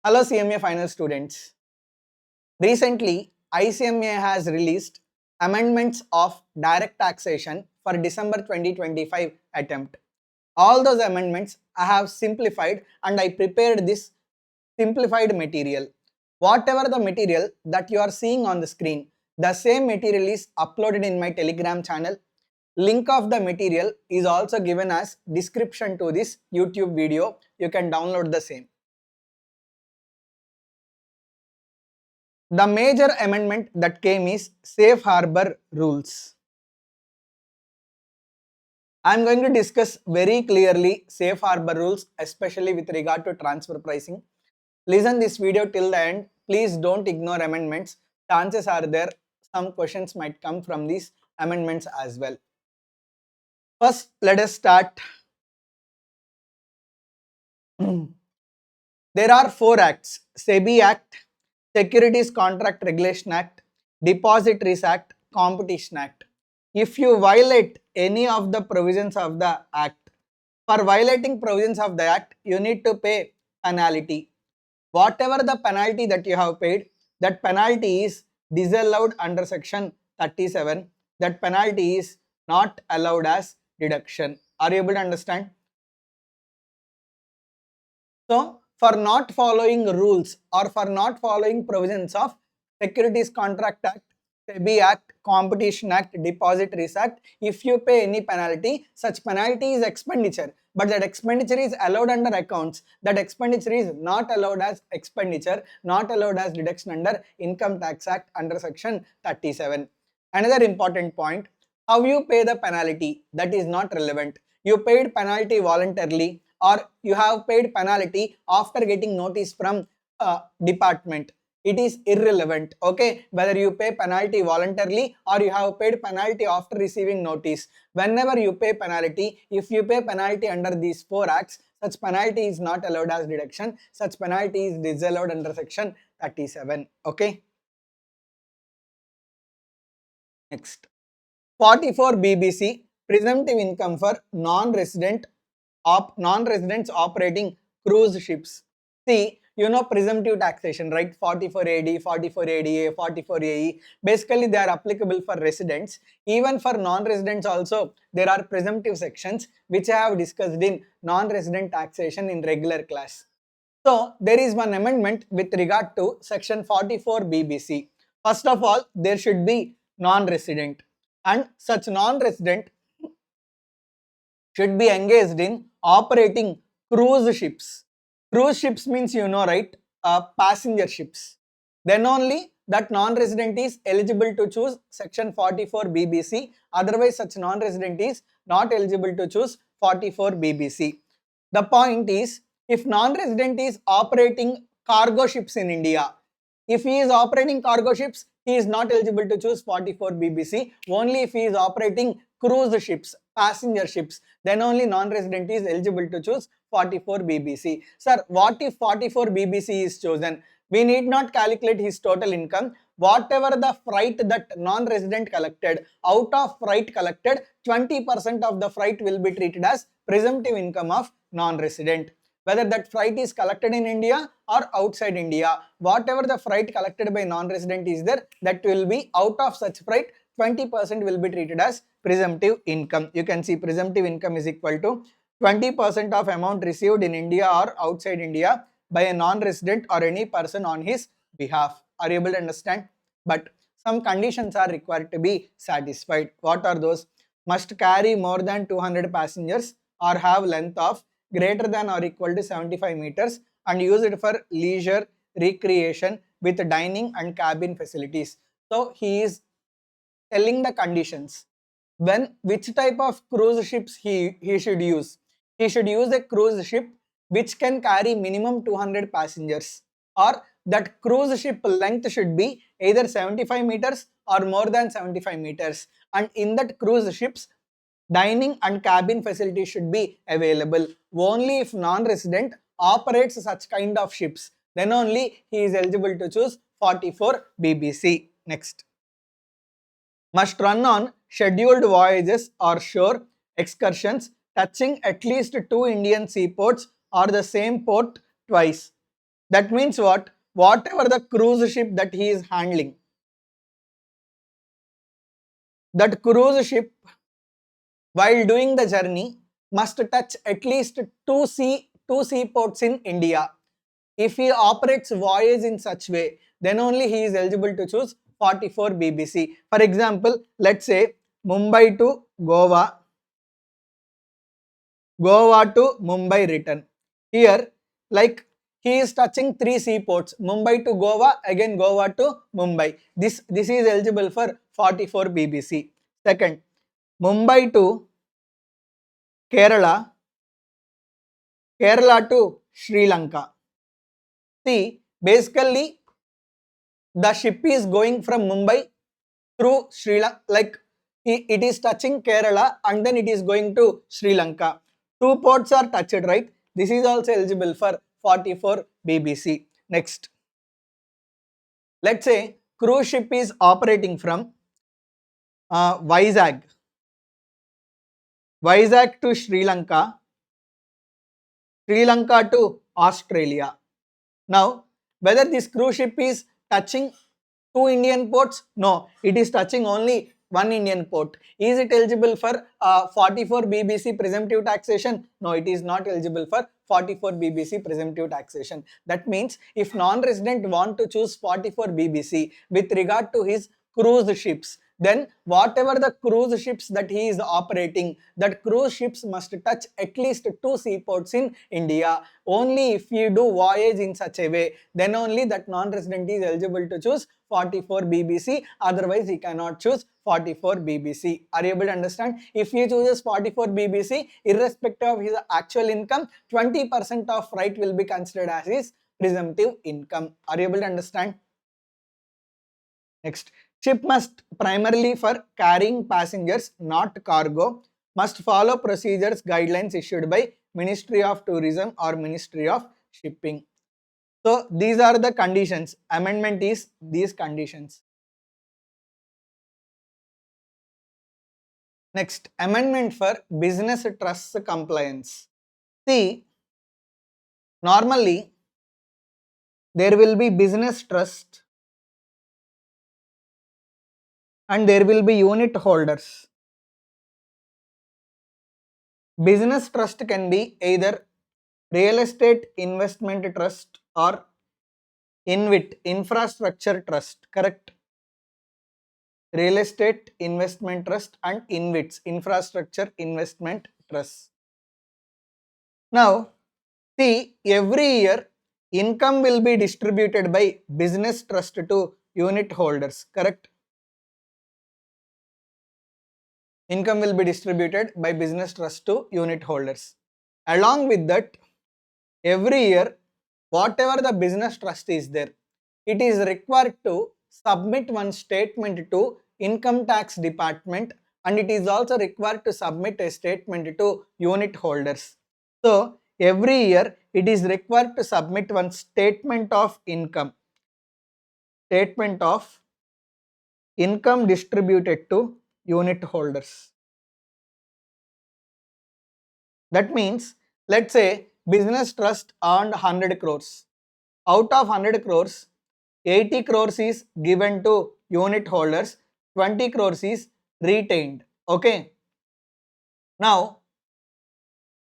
Hello CMA final students. Recently, ICMA has released amendments of direct taxation for December 2025 attempt. All those amendments I have simplified and I prepared this simplified material. Whatever the material that you are seeing on the screen, the same material is uploaded in my Telegram channel. Link of the material is also given as description to this YouTube video. You can download the same. The major amendment that came is safe harbor rules. I am going to discuss very clearly safe harbor rules, especially with regard to transfer pricing. Listen this video till the end. Please don't ignore amendments. Chances are there some questions might come from these amendments as well. First, let us start. There are 4 acts: SEBI Act, Securities Contract Regulation Act, Depositories Act, Competition Act. If you violate any of the provisions of the act, for violating provisions of the act, you need to pay penalty. Whatever the penalty that you have paid, that penalty is disallowed under section 37. That penalty is not allowed as deduction. Are you able to understand? So, for not following rules or for not following provisions of Securities Contract Act, SEBI Act, Competition Act, Depositories Act, if you pay any penalty, such penalty is expenditure, but that expenditure is allowed under accounts. That expenditure is not allowed as expenditure, not allowed as deduction under Income Tax Act under section 37. Another important point, how you pay the penalty, that is not relevant. You paid penalty voluntarily, or you have paid penalty after getting notice from department. It is irrelevant, okay, whether you pay penalty voluntarily or you have paid penalty after receiving notice. Whenever you pay penalty, if you pay penalty under these 4 acts, such penalty is not allowed as deduction. Such penalty is disallowed under section 37, okay. Next, 44 BBC, presumptive income for non-residents operating cruise ships. See, you know presumptive taxation, right? 44AD, 44ADA, 44AE. Basically, they are applicable for residents. Even for non-residents also, there are presumptive sections which I have discussed in non-resident taxation in regular class. So, there is one amendment with regard to section 44 BBC. First of all, there should be non-resident, and such non-resident should be engaged in operating cruise ships. Cruise ships means, you know, right, passenger ships. Then only that non-resident is eligible to choose section 44 BBC. Otherwise, such non-resident is not eligible to choose 44 BBC. The point is, if non-resident is operating cargo ships in India, if he is operating cargo ships, he is not eligible to choose 44 BBC. Only if he is operating cruise ships, passenger ships, then only non-resident is eligible to choose 44 BBC. Sir, what if 44 BBC is chosen? We need not calculate his total income. Whatever the freight that non-resident collected, out of freight collected, 20% of the freight will be treated as presumptive income of non-resident. Whether that freight is collected in India or outside India, whatever the freight collected by non-resident is there, that will be out of such freight, 20% will be treated as presumptive income. You can see presumptive income is equal to 20% of amount received in India or outside India by a non-resident or any person on his behalf. Are you able to understand? But some conditions are required to be satisfied. What are those? Must carry more than 200 passengers or have length of greater than or equal to 75 meters and use it for leisure, recreation with dining and cabin facilities. So he is telling the conditions. When which type of cruise ships he should use? He should use a cruise ship which can carry minimum 200 passengers, or that cruise ship length should be either 75 meters or more than 75 meters, and in that cruise ships dining and cabin facilities should be available. Only if non-resident operates such kind of ships, then only he is eligible to choose 44 BBC. Next, must run on scheduled voyages or shore excursions touching at least 2 Indian seaports or the same port twice. That means what? Whatever the cruise ship that he is handling, that cruise ship while doing the journey must touch at least two seaports in India. If he operates voyage in such way, then only he is eligible to choose 44 BBC. For example, let's say Mumbai to Goa, Goa to Mumbai return. Here, like he is touching three seaports, Mumbai to Goa, again Goa to Mumbai. This is eligible for 44 BBC. Second, Mumbai to Kerala, Kerala to Sri Lanka. See, basically the ship is going from Mumbai through Sri Lanka, like it is touching Kerala and then it is going to Sri Lanka. Two ports are touched, right? This is also eligible for 44 BBC. Next, let's say cruise ship is operating from Vizag to Sri Lanka, Sri Lanka to Australia. Now, whether this cruise ship is touching two Indian ports? No, it is touching only one Indian port. Is it eligible for 44 BBC presumptive taxation? No, it is not eligible for 44 BBC presumptive taxation. That means if non-resident want to choose 44 BBC with regard to his cruise ships, then whatever the cruise ships that he is operating, that cruise ships must touch at least two seaports in India. Only if you do voyage in such a way, then only that non-resident is eligible to choose 44 BBC, otherwise he cannot choose 44 BBC. Are you able to understand? If he chooses 44 BBC, irrespective of his actual income, 20% of right will be considered as his presumptive income. Are you able to understand? Next, ship must primarily for carrying passengers, not cargo, must follow procedures guidelines issued by Ministry of Tourism or Ministry of Shipping. So these are the conditions. Amendment is these conditions. Next, amendment for business trust compliance. See, normally there will be business trust and there will be unit holders. Business trust can be either real estate investment trust or INVIT, infrastructure trust, correct? Real estate investment trust and INVITs, infrastructure investment trust. Now, see, every year income will be distributed by business trust to unit holders, correct? Income will be distributed by business trust to unit holders. Along with that, every year, whatever the business trust is there, it is required to submit one statement to income tax department and it is also required to submit a statement to unit holders. So, every year it is required to submit one statement of income distributed to unit holders. That means, let's say business trust earned 100 crores. Out of 100 crores, 80 crores is given to unit holders, 20 crores is retained. Okay. Now,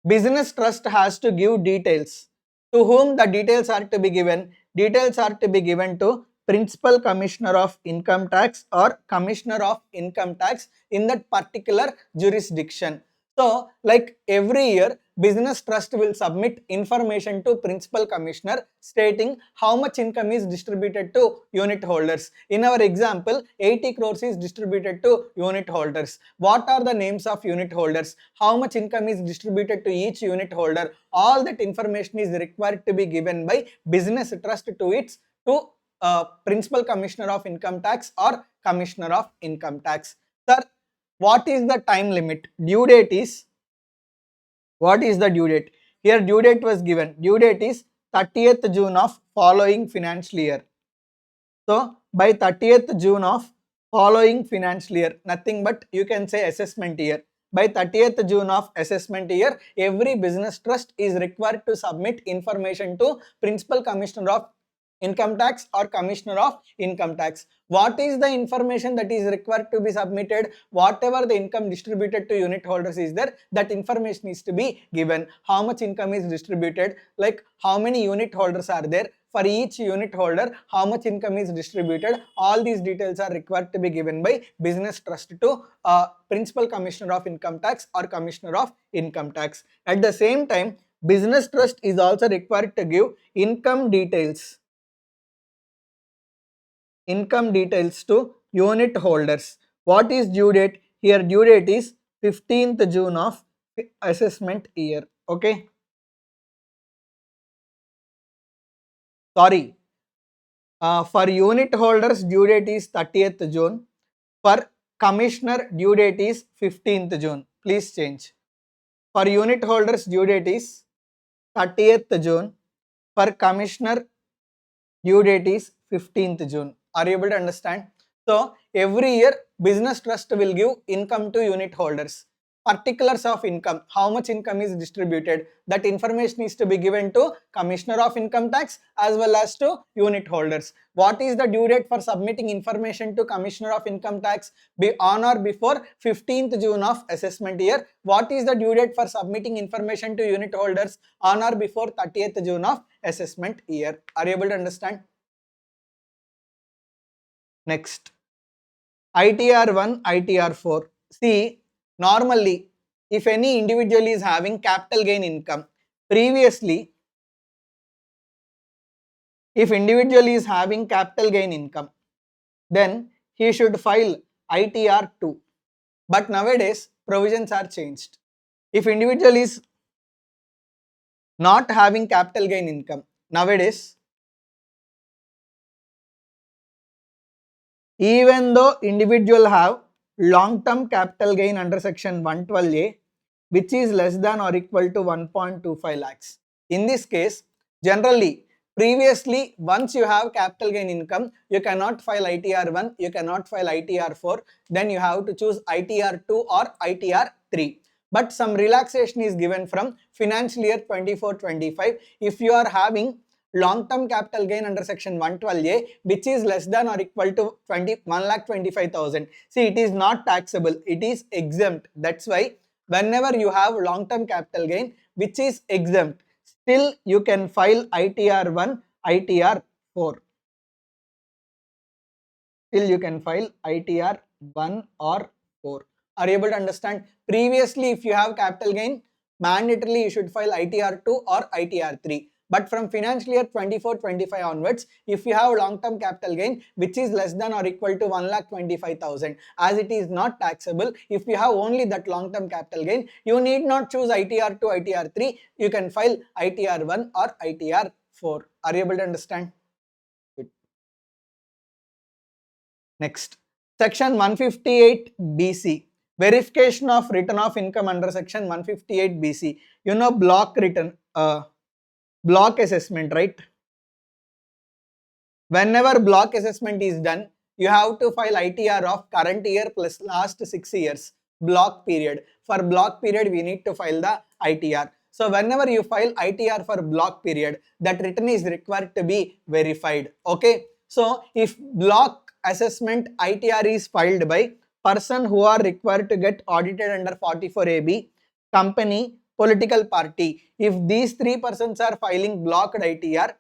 business trust has to give details. To whom the details are to be given? Details are to be given to Principal Commissioner of Income Tax or Commissioner of Income Tax in that particular jurisdiction. So, like every year, business trust will submit information to Principal Commissioner stating how much income is distributed to unit holders. In our example, 80 crores is distributed to unit holders. What are the names of unit holders? How much income is distributed to each unit holder? All that information is required to be given by business trust to its Principal Commissioner of Income Tax or Commissioner of Income Tax. Sir, what is the time limit? Due date is, what is the due date? Here due date was given. Due date is 30th June of following financial year. So by 30th June of following financial year, nothing but you can say assessment year. by 30th June of assessment year, every business trust is required to submit information to Principal Commissioner of Income Tax or Commissioner of Income Tax. What is the information that is required to be submitted? Whatever the income distributed to unit holders is there, that information is to be given. How much income is distributed, like how many unit holders are there, for each unit holder, how much income is distributed, all these details are required to be given by business trust to Principal Commissioner of Income Tax or Commissioner of Income Tax. At the same time, business trust is also required to give income details to unit holders. What is due date? Here due date is 15th June of assessment year. Okay. Sorry. For unit holders due date is 30th June. For commissioner due date is 15th June. Please change. For unit holders due date is 30th June. For commissioner due date is 15th June. Are you able to understand? So every year business trust will give income to unit holders. Particulars of income, how much income is distributed, that information is to be given to Commissioner of Income Tax as well as to unit holders. What is the due date for submitting information to Commissioner of Income Tax? Be on or before 15th June of assessment year. What is the due date for submitting information to unit holders? On or before 30th June of assessment year. Are you able to understand? Next, ITR 1, ITR 4. See, normally, if any individual is having capital gain income, previously, if individual is having capital gain income, then he should file ITR 2. But nowadays, provisions are changed. If individual is not having capital gain income, nowadays, even though individual have long-term capital gain under section 112A, which is less than or equal to 1.25 lakhs. In this case, generally, previously, once you have capital gain income, you cannot file ITR 1, you cannot file ITR 4, then you have to choose ITR 2 or ITR 3. But some relaxation is given from financial year 24-25. If you are having long-term capital gain under section 112A, which is less than or equal to 1,25,000. See, it is not taxable, it is exempt. That's why whenever you have long-term capital gain which is exempt, still you can file ITR 1, ITR 4. Still you can file ITR 1 or 4. Are you able to understand? Previously, if you have capital gain, mandatorily you should file ITR 2 or ITR 3. But from financial year 24-25 onwards, if you have long-term capital gain which is less than or equal to 1,25,000, as it is not taxable, if you have only that long-term capital gain, you need not choose ITR 2, ITR 3, you can file ITR 1 or ITR 4. Are you able to understand? Good. Next, section 158 BC. Verification of return of income under section 158 BC. You know block return, block assessment, right? Whenever block assessment is done, you have to file ITR of current year plus last 6 years block period. For block period, we need to file the ITR. So whenever you file ITR for block period, that return is required to be verified. Okay. So if block assessment ITR is filed by person who are required to get audited under 44AB, company, political party, if these three persons are filing blocked ITR,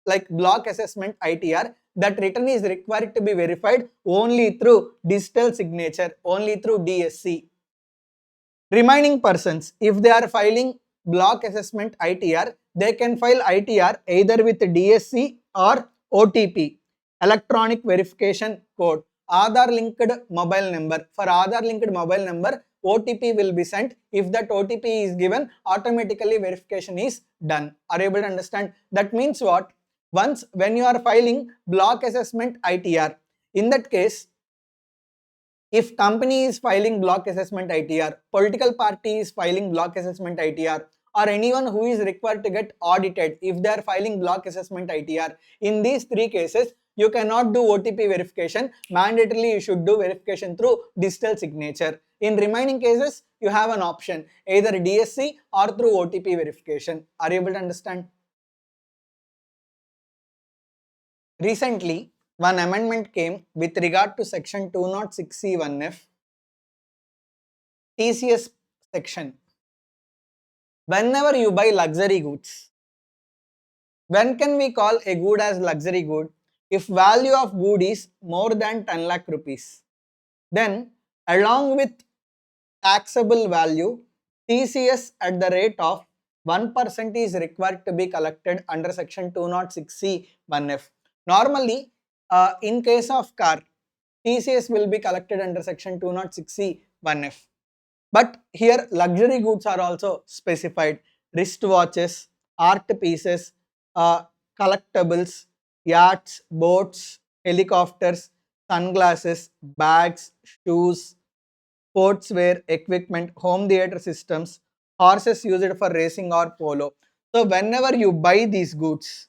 like block assessment ITR, that return is required to be verified only through digital signature, only through DSC. Remaining persons, if they are filing block assessment ITR, they can file ITR either with DSC or OTP, electronic verification code, Aadhaar linked mobile number. For Aadhaar linked mobile number, OTP will be sent. If that OTP is given, automatically verification is done. Are you able to understand? That means what? Once when you are filing block assessment ITR, in that case, if company is filing block assessment ITR, political party is filing block assessment ITR, or anyone who is required to get audited, if they are filing block assessment ITR, in these three cases, you cannot do OTP verification. Mandatorily, you should do verification through digital signature. In remaining cases, you have an option either DSC or through OTP verification. Are you able to understand? Recently, one amendment came with regard to section 206C1F TCS section. Whenever you buy luxury goods, when can we call a good as luxury good? If value of good is more than 10 lakh rupees, then along with taxable value, TCS at the rate of 1% is required to be collected under section 206C1F. Normally, in case of car, TCS will be collected under section 206C1F. But here luxury goods are also specified: wristwatches, art pieces, collectibles, yachts, boats, helicopters, sunglasses, bags, shoes, sportswear, equipment, home theater systems, horses used for racing or polo. So whenever you buy these goods,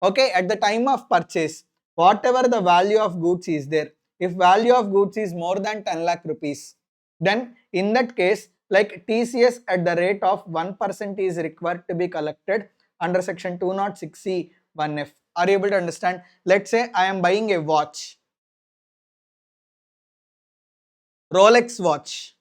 okay, at the time of purchase, whatever the value of goods is there, if value of goods is more than 10 lakh rupees, then in that case, like TCS at the rate of 1% is required to be collected under section 206C1F. Are you able to understand? Let's say I am buying a watch, Rolex watch.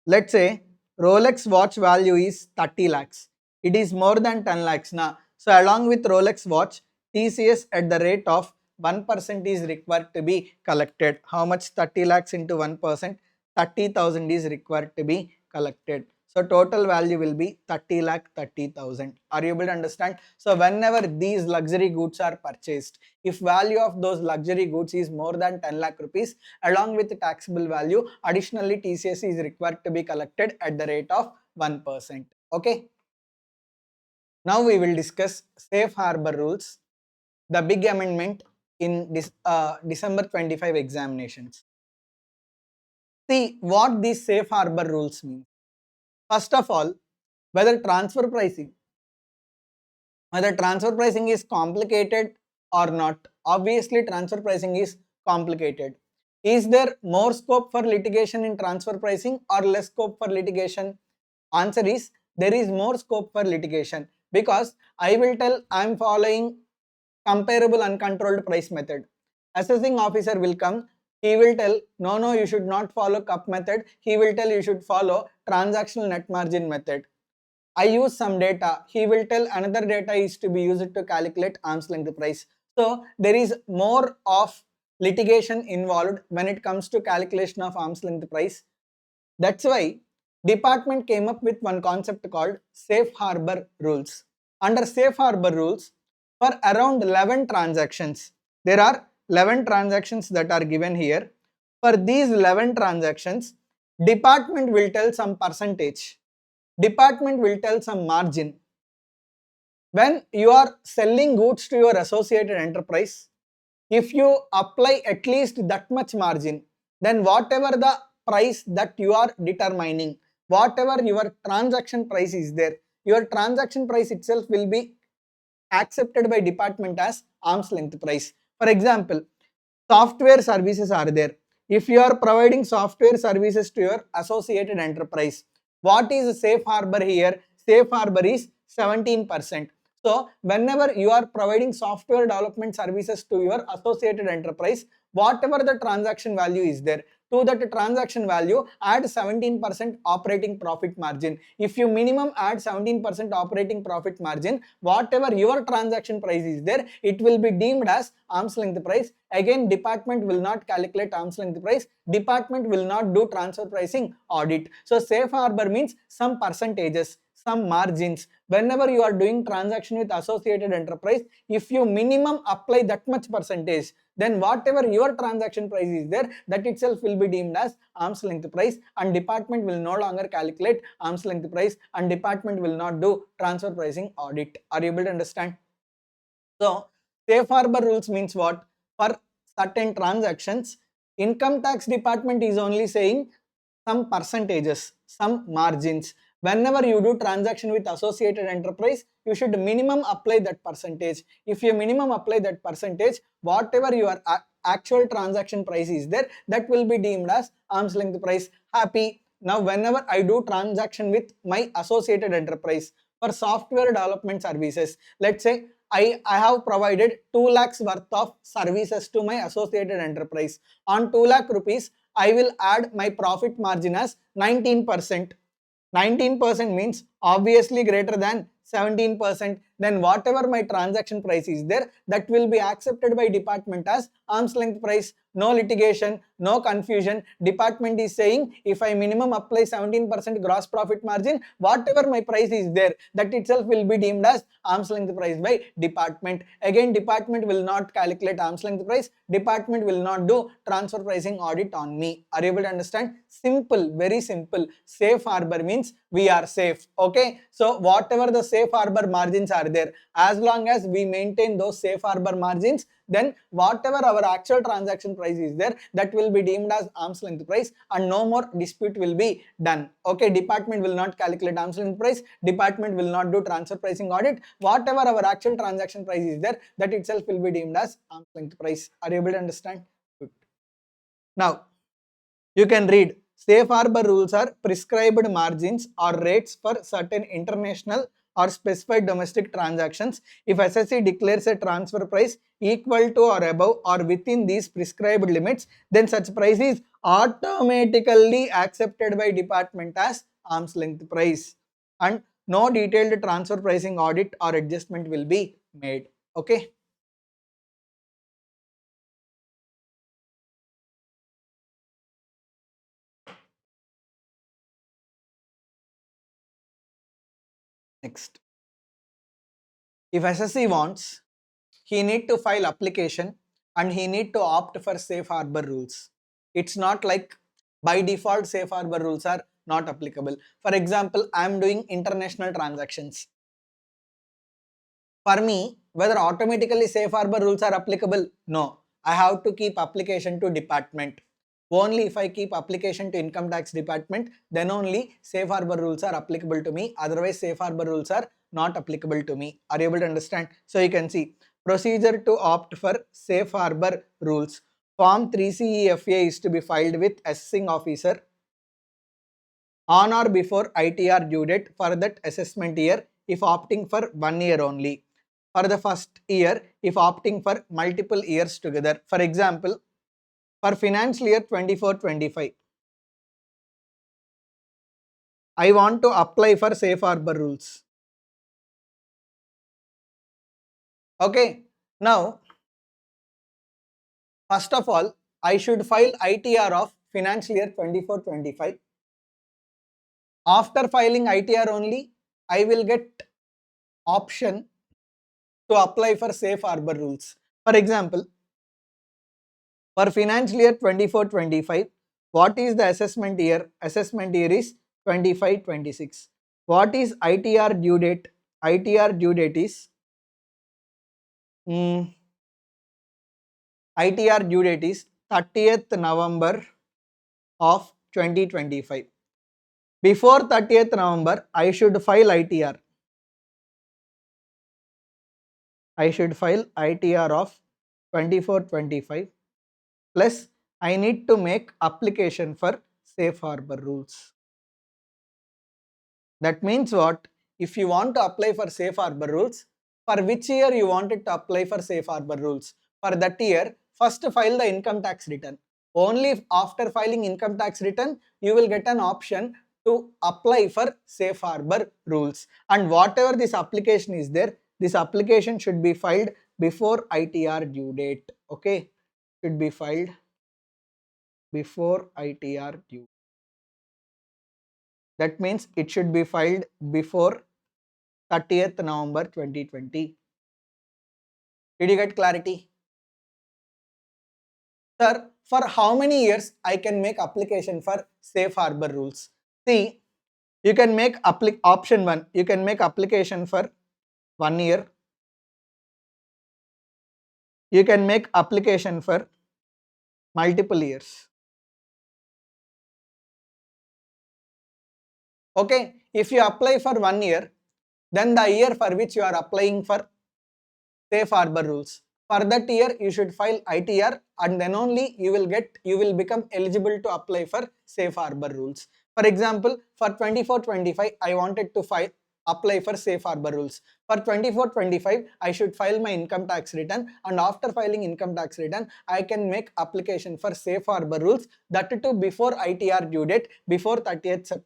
Let's say Rolex watch value is 30 lakhs. It is more than 10 lakhs now. So along with Rolex watch, TCS at the rate of 1% is required to be collected. How much? 30 lakhs into 1%? 30,000 is required to be collected. So total value will be 30 lakh 30,000. Are you able to understand? So whenever these luxury goods are purchased, if value of those luxury goods is more than 10 lakh rupees, along with the taxable value, additionally TCS is required to be collected at the rate of 1%. Okay. Now we will discuss safe harbor rules, the big amendment in December 25 examinations. See what these safe harbor rules mean. First of all, whether transfer pricing is complicated or not. Obviously transfer pricing is complicated. Is there more scope for litigation in transfer pricing or less scope for litigation? Answer is there is more scope for litigation, because I will tell I am following comparable uncontrolled price method. Assessing officer will come, he will tell no, you should not follow cup method, he will tell you should follow transactional net margin method. I use some data, he will tell another data is to be used to calculate arm's length price. So there is more of litigation involved when it comes to calculation of arm's length price. That's why department came up with one concept called safe harbor rules. Under safe harbor rules, for around 11 transactions, there are 11 transactions that are given here. For these 11 transactions, department will tell some percentage. Department will tell some margin. When you are selling goods to your associated enterprise, if you apply at least that much margin, then whatever the price that you are determining, whatever your transaction price is there, your transaction price itself will be accepted by department as arm's length price. For example, software services are there. If you are providing software services to your associated enterprise, what is safe harbor here? Safe harbor is 17%. So whenever you are providing software development services to your associated enterprise, whatever the transaction value is there, to that transaction value add 17% operating profit margin. If you minimum add 17% operating profit margin, whatever your transaction price is there, it will be deemed as arm's length price. Again, department will not calculate arm's length price. Department will not do transfer pricing audit. So safe harbor means some percentages, some margins. Whenever you are doing transaction with associated enterprise, if you minimum apply that much percentage, then whatever your transaction price is there, that itself will be deemed as arm's length price, and department will no longer calculate arm's length price, and department will not do transfer pricing audit. Are you able to understand? So safe harbor rules means what? For certain transactions, income tax department is only saying some percentages, some margins. whenever you do transaction with associated enterprise, you should minimum apply that percentage. If you minimum apply that percentage, whatever your actual transaction price is there, that will be deemed as arm's length price. Happy? Now whenever I do transaction with my associated enterprise for software development services, let's say I have provided 2 lakhs worth of services to my associated enterprise. On 2 lakh rupees, I will add my profit margin as 19%. 19% means obviously greater than 17%. Then whatever my transaction price is there, that will be accepted by department as arm's length price. No litigation, no confusion. Department is saying if I minimum apply 17% gross profit margin, whatever my price is there, that itself will be deemed as arm's length price by department. Again, department will not calculate arm's length price. Department will not do transfer pricing audit on me. Are you able to understand? Simple, very simple. Safe harbor means we are safe. Okay, so whatever the safe harbor margins are there, as long as we maintain those safe harbor margins, then whatever our actual transaction price is there, that will be deemed as arm's length price and no more dispute will be done. Okay, department will not calculate arm's length price, department will not do transfer pricing audit. Whatever our actual transaction price is there, that itself will be deemed as arm's length price. Are you able to understand? Good. Now you can read, safe harbor rules are prescribed margins or rates for certain international or specified domestic transactions. If SSC declares a transfer price equal to or above or within these prescribed limits, then such price is automatically accepted by department as arm's length price and no detailed transfer pricing audit or adjustment will be made. Okay. Next, if SSC wants, he need to file application and he need to opt for safe harbor rules. It's not like by default safe harbor rules are not applicable. For example, I am doing international transactions. For me, whether automatically safe harbor rules are applicable? No. I have to keep application to department. Only if I keep application to income tax department, then only safe harbor rules are applicable to me. Otherwise, safe harbor rules are not applicable to me. Are you able to understand? So you can see procedure to opt for safe harbor rules. Form 3CEFA is to be filed with assessing officer on or before ITR due date for that assessment year if opting for 1 year only. For the first year if opting for multiple years together. For example, for financial year 24-25, I want to apply for safe harbor rules. Okay, now first of all, I should file ITR of financial year 24-25. After filing ITR only, I will get option to apply for safe harbor rules. For example, for financial year 24-25, what is the assessment year? Assessment year is 25-26. What is ITR due date? ITR due date is ITR due date is 30th November of 2025. Before 30th November, I should file ITR. I should file ITR of 24-25 plus I need to make application for safe harbor rules. That means what? If you want to apply for safe harbor rules, for which year you wanted to apply for safe harbor rules? For that year, first file the income tax return. Only after filing income tax return, you will get an option to apply for safe harbor rules. And whatever this application is there, this application should be filed before ITR due date. Okay, should be filed before ITR due. That means it should be filed before 30th November 2020. Did you get clarity? Sir, for how many years I can make application for safe harbor rules? See, you can make option 1, you can make application for 1 year. You can make application for multiple years. Okay, If you apply for 1 year, then the year for which you are applying for safe harbor rules, for that year you should file ITR, and then only you will become eligible to apply for safe harbor rules. For example, for 24-25 I wanted to apply for safe harbor rules. For 24-25 I should file my income tax return, and after filing income tax return I can make application for safe harbor rules, that too before ITR due date, before 30th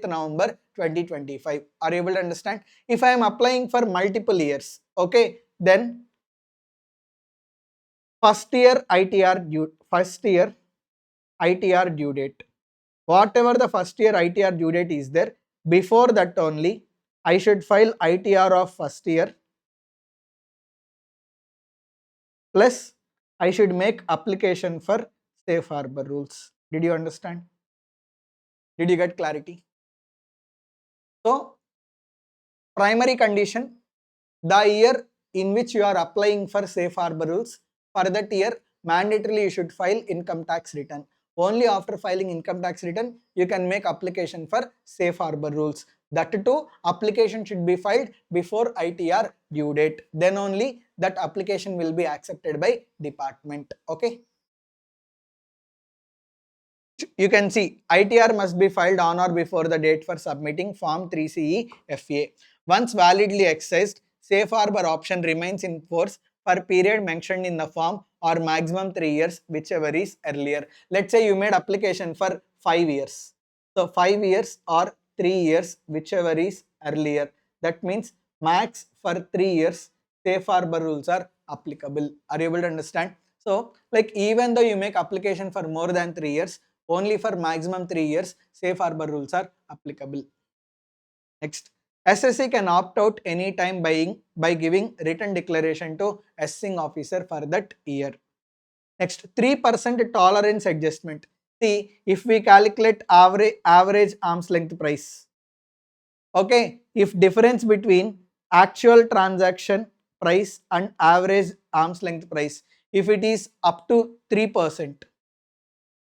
November 2025. Are you able to understand? If I am applying for multiple years, okay, then first year ITR due date. Whatever the first year ITR due date is there, before that only I should file ITR of first year, plus I should make application for safe harbor rules. Did you understand? Did you get clarity? So, primary condition, the year in which you are applying for safe harbor rules, for that year mandatorily you should file income tax return. Only after filing income tax return you can make application for safe harbor rules. That too, application should be filed before ITR due date. Then only that application will be accepted by department. Okay. You can see ITR must be filed on or before the date for submitting Form 3CE FA. Once validly exercised, safe harbor option remains in force for period mentioned in the form or maximum 3 years, whichever is earlier. Let's say you made application for 5 years. So 5 years or 3 years, whichever is earlier. That means max for 3 years, safe harbor rules are applicable. Are you able to understand? So like even though you make application for more than 3 years, only for maximum 3 years, safe harbor rules are applicable. Next, SSC can opt out any time by giving written declaration to assessing officer for that year. Next, 3% tolerance adjustment. See, if we calculate average arm's length price, okay, if difference between actual transaction price and average arm's length price, if it is up to 3%,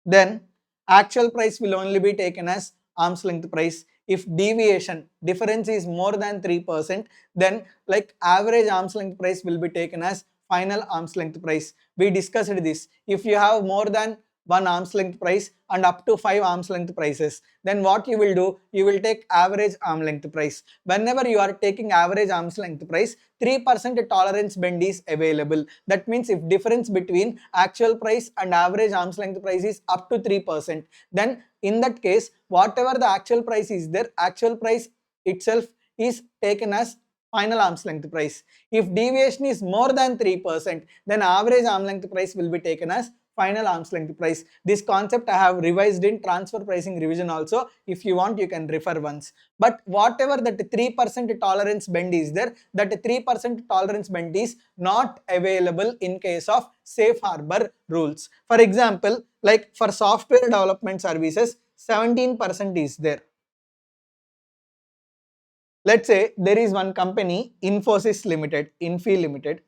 then actual price will only be taken as arm's length price. If difference is more than 3%, then like average arm's length price will be taken as final arm's length price. We discussed this. If you have more than 1 arm's length price and up to 5 arm's length prices, then what you will do, you will take average arm length price. Whenever you are taking average arm's length price, 3% tolerance bend is available. That means if difference between actual price and average arm's length price is up to 3%, then in that case, whatever the actual price is there, actual price itself is taken as final arm's length price. If deviation is more than 3%, then average arm length price will be taken as final arm's length price. This concept I have revised in transfer pricing revision also. If you want, you can refer once. But whatever that 3% tolerance bend is there, that 3% tolerance bend is not available in case of safe harbor rules. For example, like for software development services, 17% is there. Let's say there is one company, Infosys Limited, Infi Limited,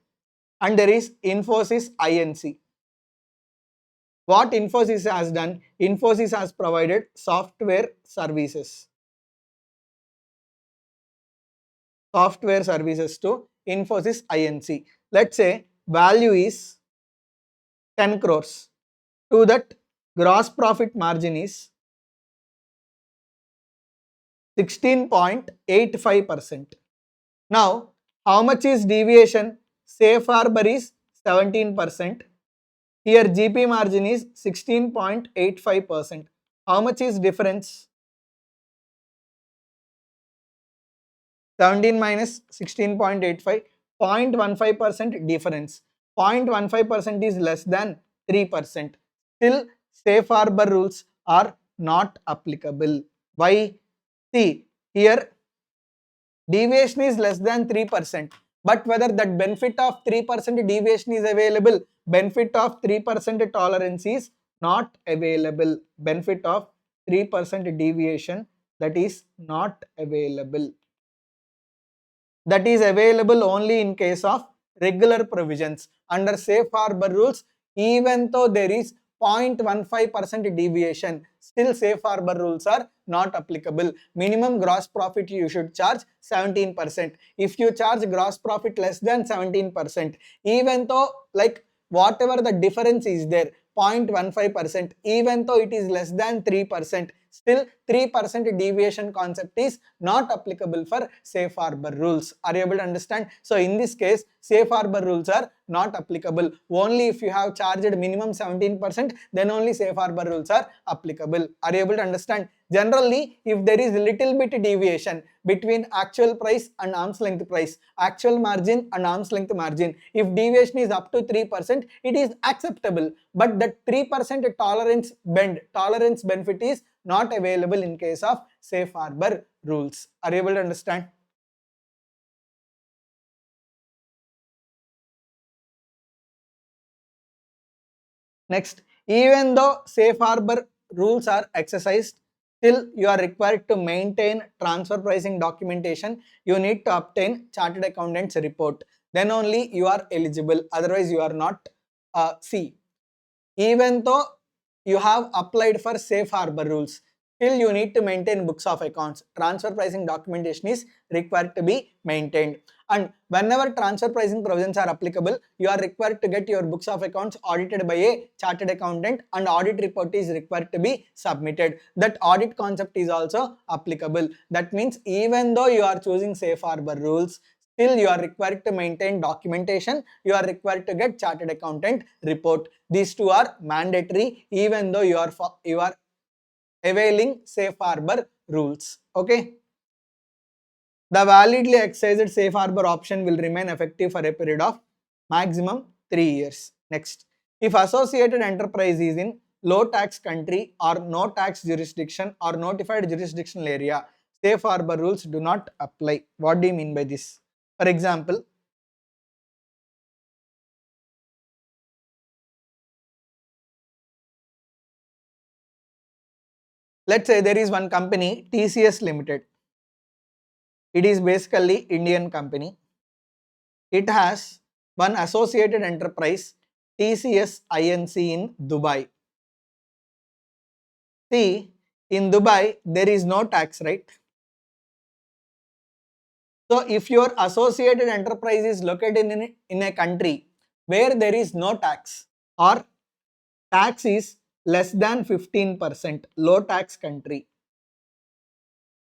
and there is Infosys Inc. What Infosys has done? Infosys has provided software services. Software services to Infosys Inc. Let's say value is 10 crores. To that, gross profit margin is 16.85%. Now, how much is deviation? Safe harbor is 17%. Here GP margin is 16.85%. How much is difference? 17 minus 16.85, 0.15% difference. 0.15% is less than 3%. Still, safe harbor rules are not applicable. Why? See, here deviation is less than 3%. But whether that benefit of 3% deviation is available, benefit of 3% tolerance is not available. Benefit of 3% deviation, that is not available. That is available only in case of regular provisions. Under safe harbor rules, even though there is 0.15% deviation, still safe harbor rules are not applicable. Minimum gross profit you should charge 17%. If you charge gross profit less than 17%, even though like whatever the difference is there, 0.15%, even though it is less than 3%, still 3% deviation concept is not applicable for safe harbor rules. Are you able to understand? So in this case, safe harbor rules are not applicable. Only if you have charged minimum 17%, then only safe harbor rules are applicable. Are you able to understand? Generally, if there is little bit deviation between actual price and arm's length price, actual margin and arm's length margin, if deviation is up to 3%, it is acceptable. But that 3% tolerance benefit is not available in case of safe harbor rules. Are you able to understand? Next, even though safe harbor rules are exercised, still you are required to maintain transfer pricing documentation. You need to obtain chartered accountant's report. Then only you are eligible. Otherwise, you are not. See, even though you have applied for safe harbor rules, still you need to maintain books of accounts. Transfer pricing documentation is required to be maintained. And whenever transfer pricing provisions are applicable, you are required to get your books of accounts audited by a chartered accountant, and audit report is required to be submitted. That audit concept is also applicable. That means even though you are choosing safe harbor rules, still you are required to maintain documentation, you are required to get chartered accountant report. These two are mandatory even though you are availing safe harbor rules. Okay. The validly exercised safe harbor option will remain effective for a period of maximum 3 years. Next, if associated enterprise is in low tax country or no tax jurisdiction or notified jurisdictional area, safe harbor rules do not apply. What do you mean by this? For example, let's say there is one company, TCS Limited. It is basically Indian company. It has one associated enterprise, TCS Inc. in Dubai. See, in Dubai, there is no tax, right? So, if your associated enterprise is located in a country where there is no tax or tax is less than 15%, low tax country,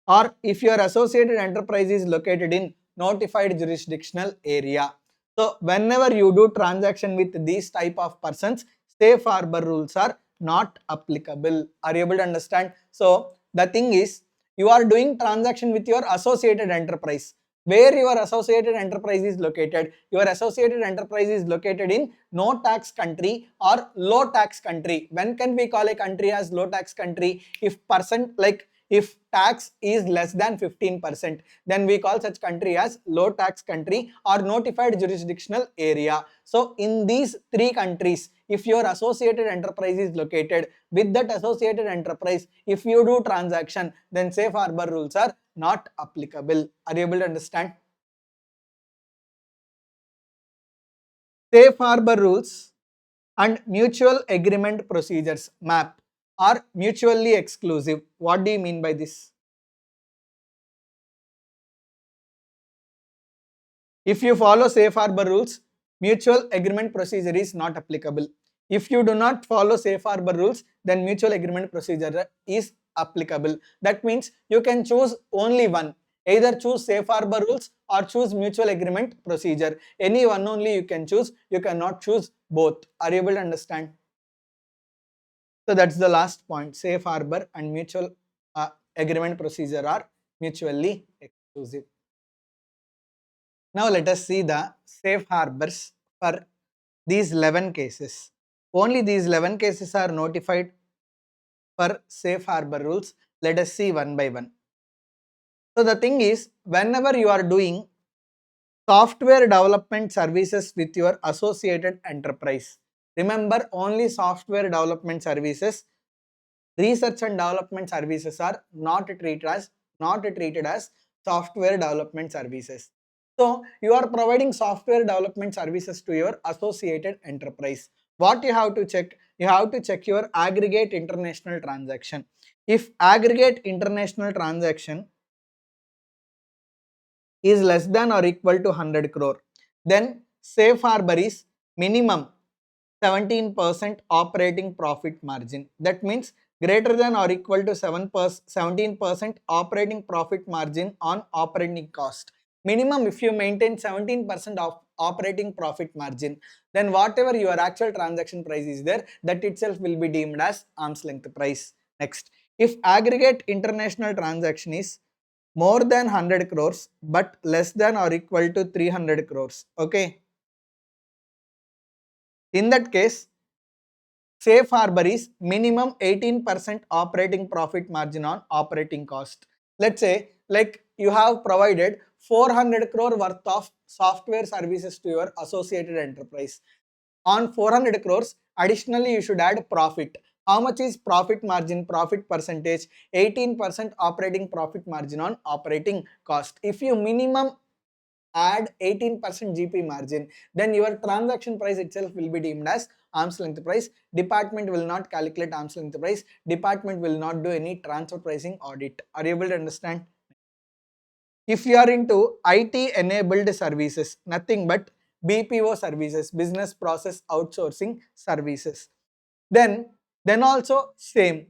or if your associated enterprise is located in notified jurisdictional area. So, whenever you do transaction with these type of persons, safe harbor rules are not applicable. Are you able to understand? So, the thing is, you are doing transaction with your associated enterprise. Where your associated enterprise is located? Your associated enterprise is located in no tax country or low tax country. When can we call a country as low tax country? If tax is less than 15%, then we call such country as low tax country or notified jurisdictional area. So in these three countries, if your associated enterprise is located, with that associated enterprise, if you do transaction, then safe harbor rules are not applicable. Are you able to understand? Safe harbor rules and mutual agreement procedures, MAP, are mutually exclusive. What do you mean by this? If you follow safe harbor rules, mutual agreement procedure is not applicable. If you do not follow safe harbor rules, then mutual agreement procedure is applicable. That means you can choose only one. Either choose safe harbor rules or choose mutual agreement procedure. Any one only you can choose. You cannot choose both. Are you able to understand? So that's the last point. Safe harbor and mutual agreement procedure are mutually exclusive. Now let us see the safe harbors for these 11 cases. Only these 11 cases are notified for safe harbor rules. Let us see one by one. So the thing is, whenever you are doing software development services with your associated enterprise, remember only software development services, research and development services are not treated as software development services. So you are providing software development services to your associated enterprise. What you have to check? You have to check your aggregate international transaction. If aggregate international transaction is less than or equal to 100 crore, then safe harbor is minimum 17% operating profit margin. That means greater than or equal to 17% operating profit margin on operating cost. Minimum, if you maintain 17% of operating profit margin, then whatever your actual transaction price is there, that itself will be deemed as arm's length price. Next, if aggregate international transaction is more than 100 crores but less than or equal to 300 crores, okay, in that case, safe harbor is minimum 18% operating profit margin on operating cost. Let's say, like you have provided 400 crore worth of software services to your associated enterprise. On 400 crores, additionally you should add profit. How much is profit margin, profit percentage? 18% operating profit margin on operating cost. If you minimum add 18% GP margin, then your transaction price itself will be deemed as arm's length price. Department will not calculate arm's length price. Department will not do any transfer pricing audit. Are you able to understand? If you are into IT enabled services, nothing but BPO services, business process outsourcing services, then also same.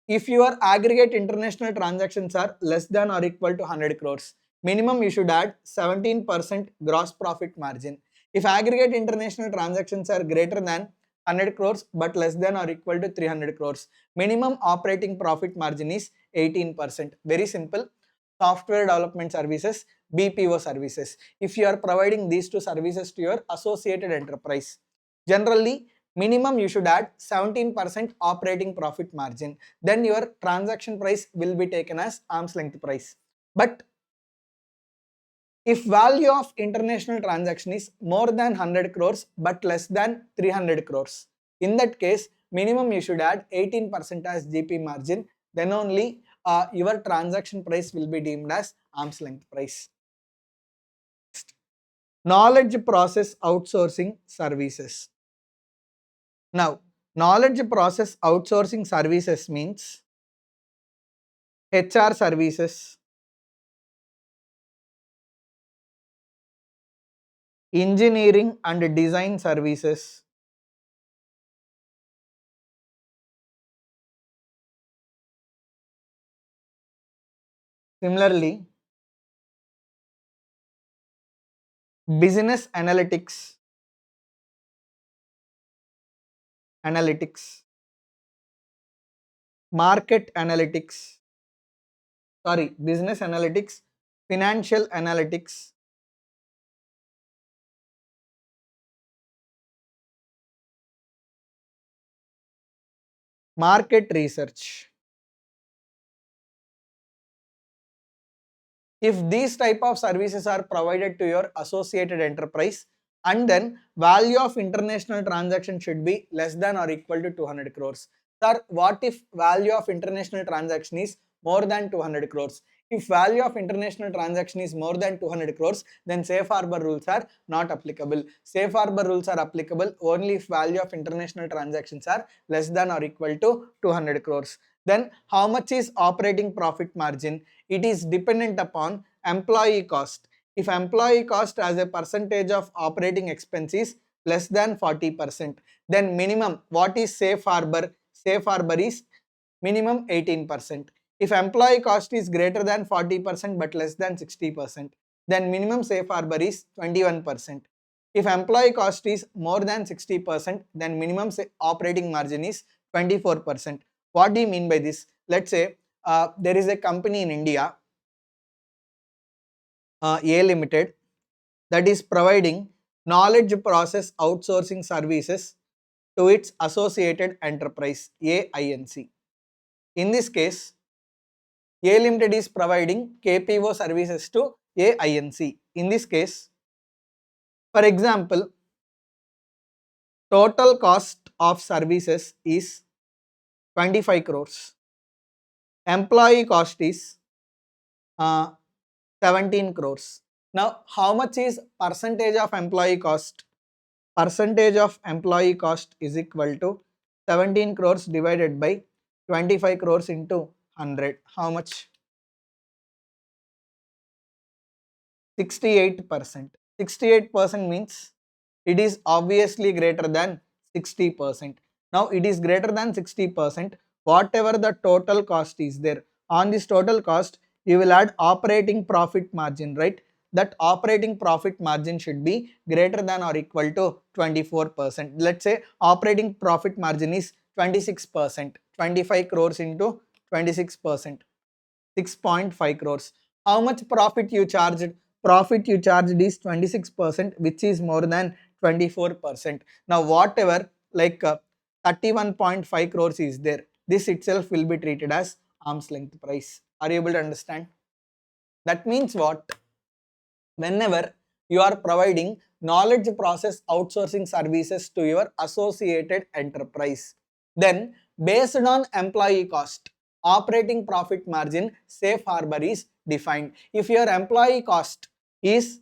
If your aggregate international transactions are less than or equal to 100 crores, minimum you should add 17% gross profit margin. If aggregate international transactions are greater than 100 crores but less than or equal to 300 crores, minimum operating profit margin is 18%. Very simple. Software development services, BPO services. If you are providing these two services to your associated enterprise, generally minimum you should add 17% operating profit margin. Then your transaction price will be taken as arm's length price. But if value of international transaction is more than 100 crores but less than 300 crores, in that case, minimum you should add 18% as GP margin. Then only your transaction price will be deemed as arm's length price. Knowledge process outsourcing services. Now, knowledge process outsourcing services means HR services, engineering and design services, similarly, business analytics, market analytics, business analytics, financial analytics, market research. If these type of services are provided to your associated enterprise, and then value of international transaction should be less than or equal to 200 crores. Sir, what if value of international transaction is more than 200 crores? If value of international transaction is more than 200 crores, then safe harbor rules are not applicable. Safe harbor rules are applicable only if value of international transactions are less than or equal to 200 crores. Then how much is operating profit margin? It is dependent upon employee cost. If employee cost as a percentage of operating expense is less than 40%, then minimum, what is safe harbor? Safe harbor is minimum 18%. If employee cost is greater than 40% but less than 60%, then minimum safe harbor is 21%. If employee cost is more than 60%, then minimum operating margin is 24%. What do you mean by this? Let's say there is a company in India, A Limited, that is providing knowledge process outsourcing services to its associated enterprise, AINC. In this case, A Limited is providing KPO services to AINC. In this case, for example, total cost of services is 25 crores. Employee cost is 17 crores. Now, how much is percentage of employee cost? Percentage of employee cost is equal to 17 crores divided by 25 crores into 100. How much? 68%. 68% means it is obviously greater than 60%. Now it is greater than 60%. Whatever the total cost is there, on this total cost, you will add operating profit margin, right? That operating profit margin should be greater than or equal to 24%. Let's say operating profit margin is 26%. 25 crores into 26%. 6.5 crores. How much profit you charged? Profit you charged is 26%, which is more than 24%. Now whatever 31.5 crores is there, this itself will be treated as arm's length price. Are you able to understand? That means what? Whenever you are providing knowledge process outsourcing services to your associated enterprise, then based on employee cost, operating profit margin safe harbor is defined. If your employee cost is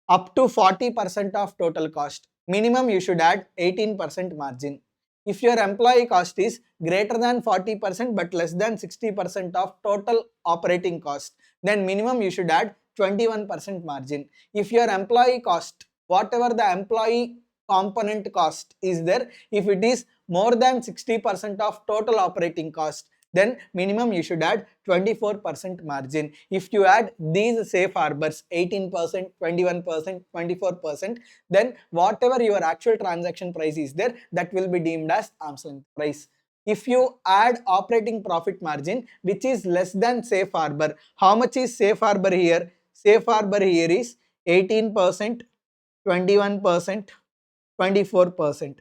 up to 40% of total cost, minimum you should add 18% margin. If your employee cost is greater than 40% but less than 60% of total operating cost, then minimum you should add 21% margin. If your employee cost, whatever the employee component cost is there, if it is more than 60% of total operating cost, then minimum you should add 24% margin. If you add these safe harbors 18%, 21%, 24%, then whatever your actual transaction price is there, that will be deemed as arm's length price. If you add operating profit margin which is less than safe harbor, how much is safe harbor here? Safe harbor here is 18%, 21%, 24%.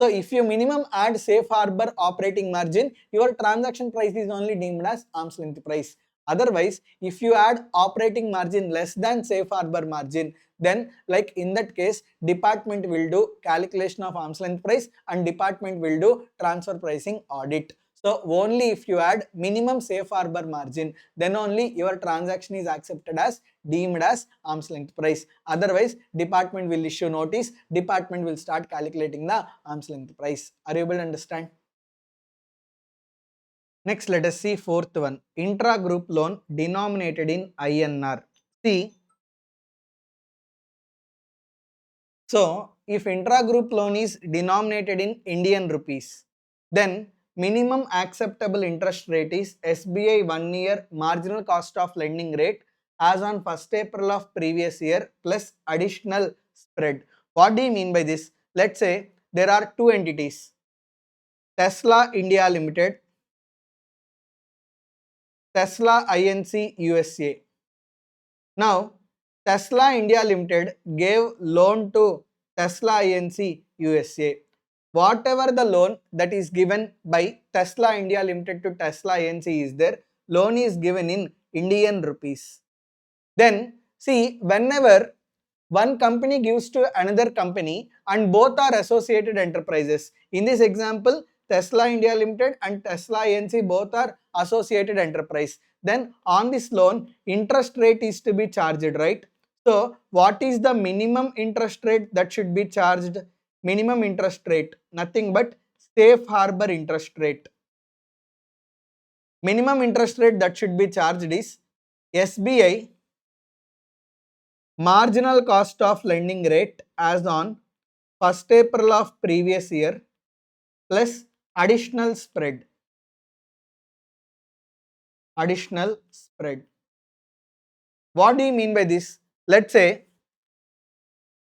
So if you minimum add safe harbor operating margin, your transaction price is only deemed as arm's length price. Otherwise, if you add operating margin less than safe harbor margin, then like in that case, department will do calculation of arm's length price and department will do transfer pricing audit. So only if you add minimum safe harbor margin, then only your transaction is accepted as deemed as arm's length price. Otherwise, department will issue notice, department will start calculating the arm's length price. Are you able to understand? Next, let us see fourth one, intra-group loan denominated in INR. See, so if intra-group loan is denominated in Indian rupees, then minimum acceptable interest rate is SBI 1 year marginal cost of lending rate as on 1st April of previous year plus additional spread. What do you mean by this? Let's say there are two entities, Tesla India Limited, Tesla Inc. USA. Now, Tesla India Limited gave loan to Tesla Inc. USA. Whatever the loan that is given by Tesla India Limited to Tesla Inc. is there, loan is given in Indian rupees. Then see, whenever one company gives to another company and both are associated enterprises, in this example Tesla India Limited and Tesla Inc. both are associated enterprise, then on this loan interest rate is to be charged, right? So what is the minimum interest rate that should be charged? Minimum interest rate, nothing but safe harbor interest rate. Minimum interest rate that should be charged is SBI marginal cost of lending rate as on 1st April of previous year plus additional spread. Additional spread. What do you mean by this? Let's say,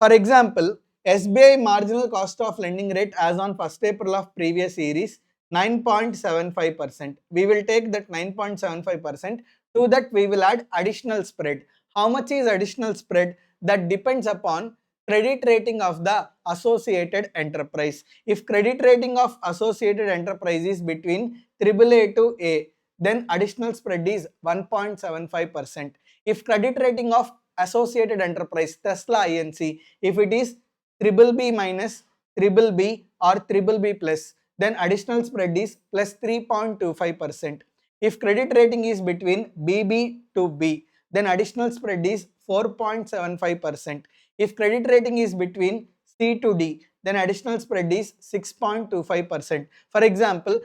for example, SBI marginal cost of lending rate as on 1st April of previous year is 9.75%. We will take that 9.75%. To that we will add additional spread. How much is additional spread? That depends upon credit rating of the associated enterprise. If credit rating of associated enterprise is between AAA to A, then additional spread is 1.75%. If credit rating of associated enterprise Tesla Inc., if it is BBB minus, BBB or BBB plus, then additional spread is plus 3.25%. If credit rating is between BB to B, then additional spread is 4.75%. If credit rating is between C to D, then additional spread is 6.25%. For example,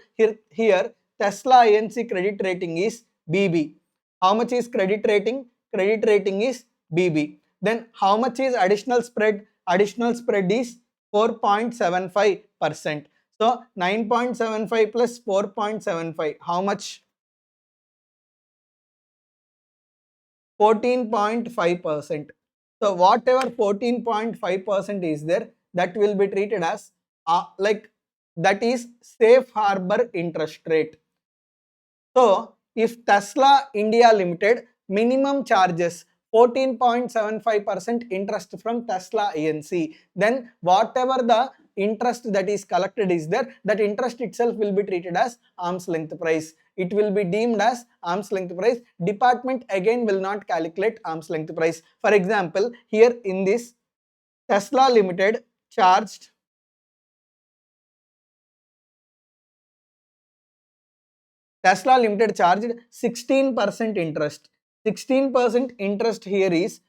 here Tesla Inc. credit rating is BB. How much is credit rating? Credit rating is BB. Then how much is additional spread? Additional spread is 4.75%. So 9.75 plus 4.75, how much? 14.5%. So whatever 14.5% is there, that will be treated as like that is safe harbor interest rate. So if Tesla India Limited minimum charges 14.75% interest from Tesla Inc., then whatever the interest that is collected is there, that interest itself will be treated as arm's length price. It will be deemed as arm's length price. Department again will not calculate arm's length price. For example, here in this Tesla Limited charged Tesla Limited charged 16% interest. 16% interest here is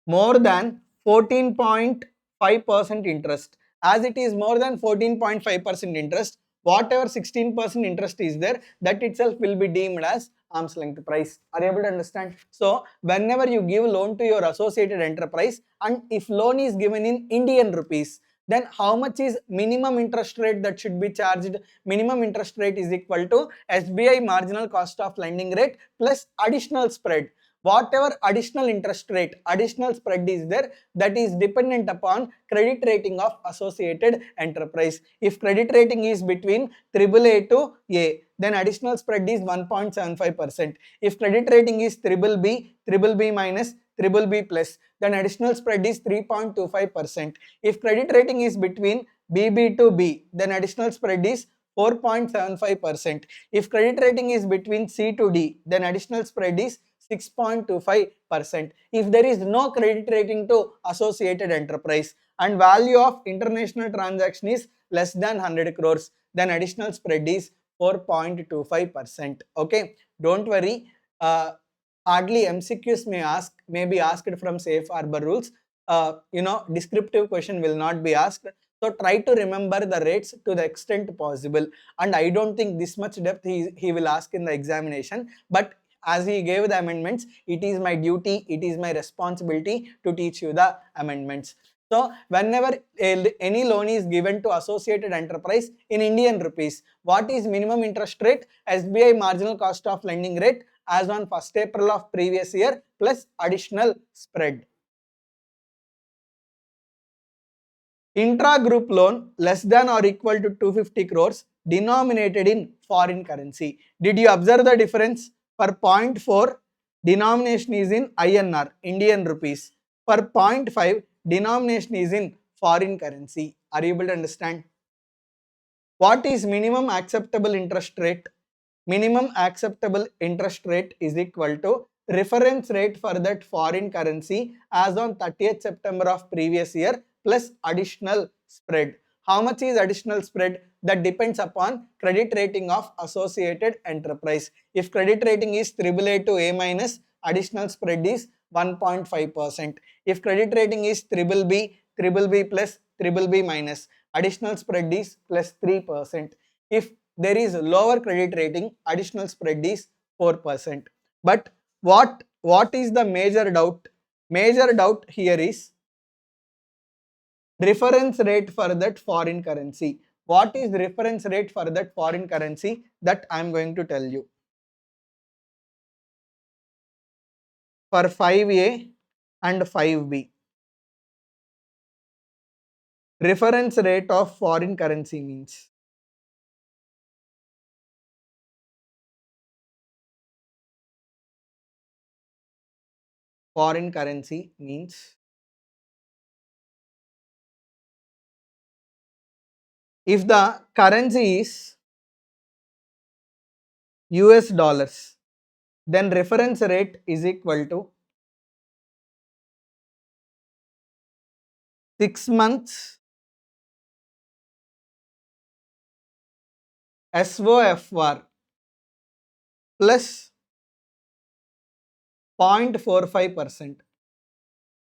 more than 14.5% interest. As it is more than 14.5% interest, whatever 16% interest is there, that itself will be deemed as arm's length price. Are you able to understand? So whenever you give loan to your associated enterprise, and if loan is given in Indian rupees, then how much is minimum interest rate that should be charged? Minimum interest rate is equal to SBI marginal cost of lending rate plus additional spread. Whatever additional interest rate, additional spread is there, that is dependent upon credit rating of associated enterprise. If credit rating is between AAA to A, then additional spread is 1.75%. If credit rating is BBB, BBB minus, BBB plus, then additional spread is 3.25%. If credit rating is between BB to B, then additional spread is 4.75%. If credit rating is between C to D, then additional spread is 6.25%. If there is no credit rating to associated enterprise and value of international transaction is less than 100 crores, then additional spread is 4.25%. Okay, don't worry. Hardly MCQs may be asked from safe harbor rules. Descriptive question will not be asked. So try to remember the rates to the extent possible. And I don't think this much depth he will ask in the examination. But as he gave the amendments, it is my duty, it is my responsibility to teach you the amendments. So whenever any loan is given to associated enterprise in Indian rupees, what is minimum interest rate? SBI marginal cost of lending rate as on 1st April of previous year plus additional spread. Intra-group loan less than or equal to 250 crores denominated in foreign currency. Did you observe the difference? For 0.4, denomination is in INR, Indian rupees. For 0.5, denomination is in foreign currency. Are you able to understand? What is minimum acceptable interest rate? Minimum acceptable interest rate is equal to reference rate for that foreign currency as on 30th September of previous year plus additional spread. How much is additional spread? That depends upon credit rating of associated enterprise. If credit rating is AAA to A minus, additional spread is 1.5%. If credit rating is BBB, BBB plus, BBB minus, additional spread is plus 3%. If there is lower credit rating, additional spread is 4%. But what is the major doubt? Major doubt here is reference rate for that foreign currency. What is reference rate for that foreign currency? That I am going to tell you. For 5A and 5B, reference rate of foreign currency means if the currency is US dollars, then reference rate is equal to 6 months SOFR plus 0.45%.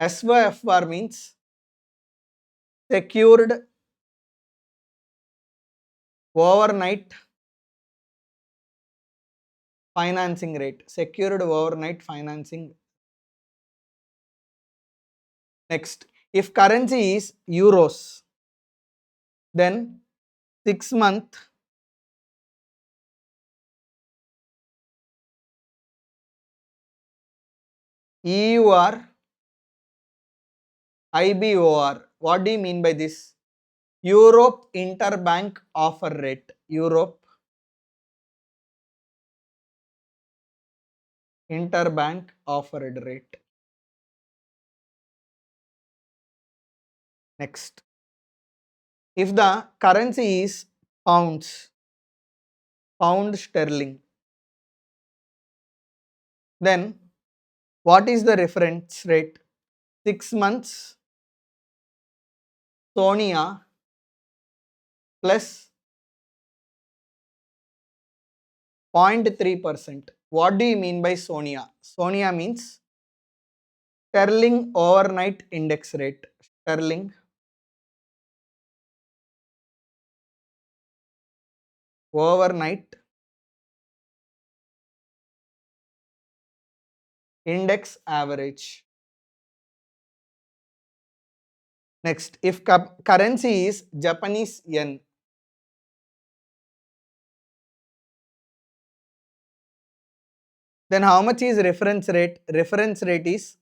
SOFR means secured overnight financing rate, secured overnight financing. Next, if currency is euros, then 6-month EUR IBOR. What do you mean by this? Europe interbank offer rate. Europe interbank offered rate. Next, if the currency is pounds, pound sterling, then what is the reference rate? 6 months Sonia plus 0.3%. What do you mean by Sonia? Sonia means sterling overnight index rate. Sterling overnight index average. Next, if currency is Japanese yen, then how much is reference rate? Reference rate is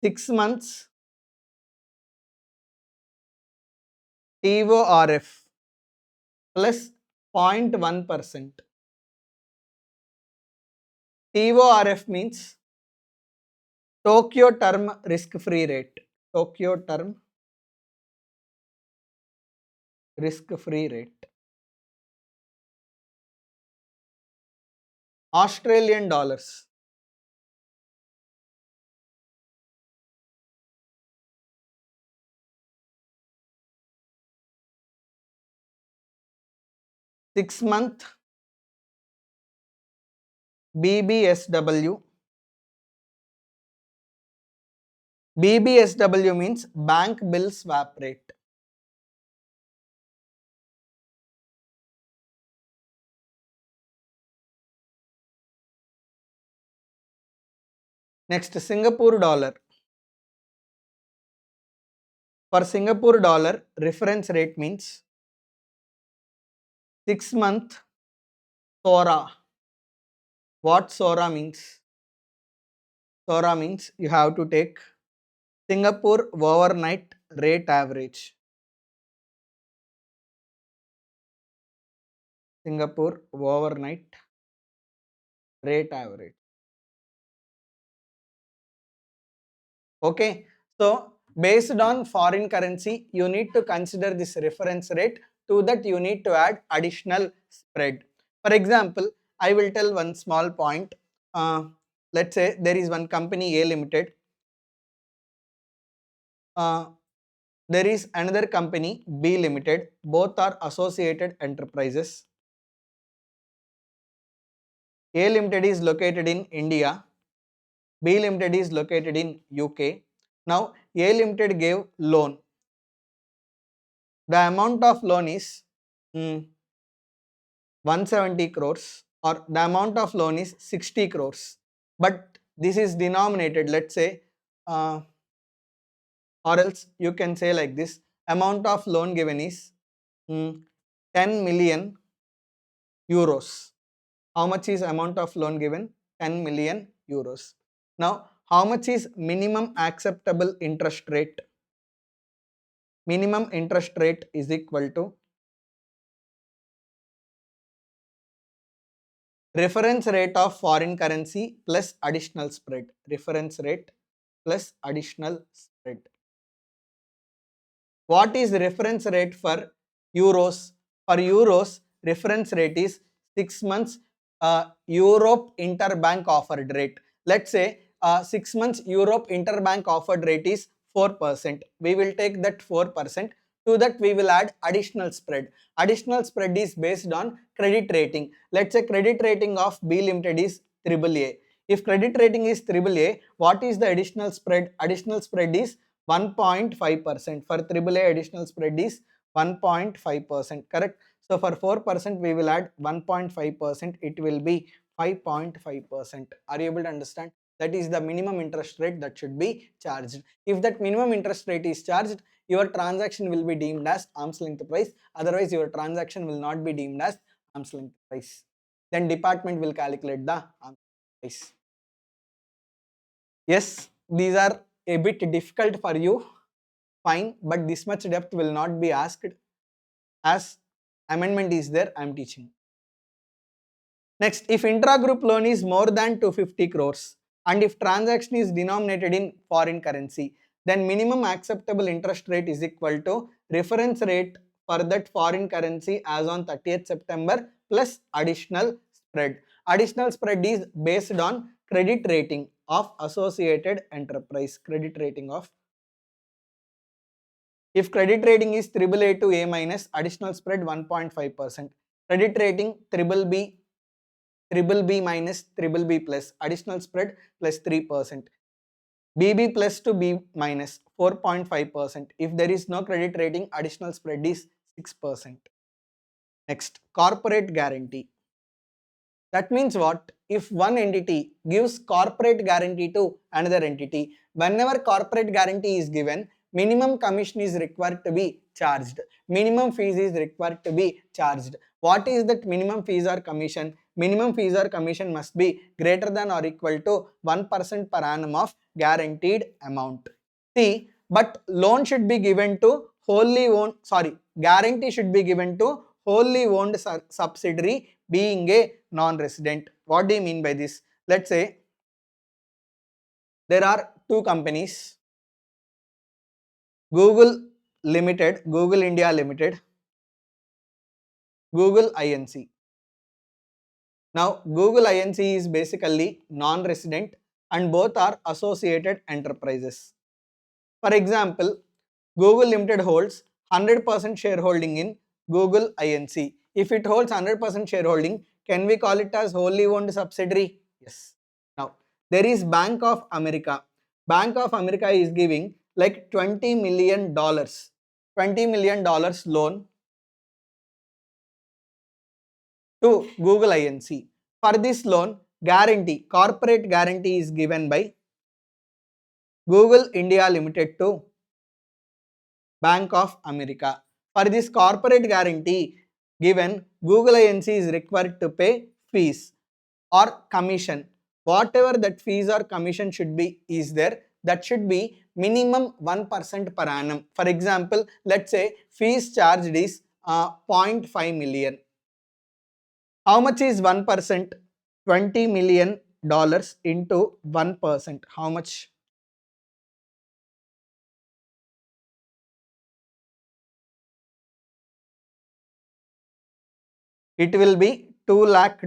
6 months TORF plus 0.1%. TORF means Tokyo term risk-free rate. Tokyo term risk-free rate. Australian dollars. Six-month BBSW. BBSW means bank bill swap rate. Next, Singapore dollar. For Singapore dollar, reference rate means 6-month SORA. What SORA means? SORA means you have to take Singapore overnight rate average. Singapore overnight rate average. Okay, so based on foreign currency, you need to consider this reference rate. To that, you need to add additional spread. For example, I will tell one small point. Let's say there is one company A Limited. There is another company B Limited. Both are associated enterprises. A Limited is located in India. B Limited is located in UK. Now A Limited gave loan. The amount of loan is 170 crores, or the amount of loan is 60 crores. But this is denominated, let's say, or else you can say like this: amount of loan given is 10 million euros. How much is amount of loan given? 10 million euros. Now, how much is minimum acceptable interest rate? Minimum interest rate is equal to reference rate of foreign currency plus additional spread. Reference rate plus additional spread. What is reference rate for euros? For euros, reference rate is 6 months Europe interbank offered rate. Let's say 6 months Europe interbank offered rate is 4%. We will take that 4%. To that we will add additional spread. Additional spread is based on credit rating. Let's say credit rating of B Limited is AAA. If credit rating is AAA, what is the additional spread? Additional spread is 1.5%. For AAA, additional spread is 1.5%. Correct? So for 4%, we will add 1.5%. It will be 5.5%. Are you able to understand? That is the minimum interest rate that should be charged. If that minimum interest rate is charged, your transaction will be deemed as arm's length price. Otherwise, your transaction will not be deemed as arm's length price. Then department will calculate the arm's length price. Yes, these are a bit difficult for you. Fine, but this much depth will not be asked. As amendment is there, I am teaching. Next, if intra-group loan is more than 250 crores and if transaction is denominated in foreign currency, then minimum acceptable interest rate is equal to reference rate for that foreign currency as on 30th September plus additional spread. Additional spread is based on credit rating of associated enterprise. Credit rating of, if credit rating is AAA to A minus, additional spread 1.5%. Credit rating triple B minus triple B plus, additional spread plus 3%. BB plus to B minus 4.5%. If there is no credit rating, additional spread is 6%. Next, corporate guarantee. That means what? If one entity gives corporate guarantee to another entity, whenever corporate guarantee is given, minimum commission is required to be charged. Minimum fees is required to be charged. What is that minimum fees or commission? Minimum fees or commission must be greater than or equal to 1% per annum of guaranteed amount. See, but loan should be given to guarantee should be given to wholly owned subsidiary being a non-resident. What do you mean by this? Let's say there are two companies, Google Limited, Google India Limited, Google Inc. Now Google Inc. is basically non-resident and both are associated enterprises. For example, Google Limited holds 100% shareholding in Google Inc. If it holds 100% shareholding, can we call it as wholly owned subsidiary? Yes. Now, there is Bank of America. Bank of America is giving like $20 million loan to Google Inc. For this loan, corporate guarantee is given by Google India Limited to Bank of America. For this corporate guarantee given, Google Inc. is required to pay fees or commission. Whatever that fees or commission should be is there, that should be minimum 1% per annum. For example, let's say fees charged is 0.5 million. How much is 1%? $20 million into 1%. How much? It will be $2 lakh.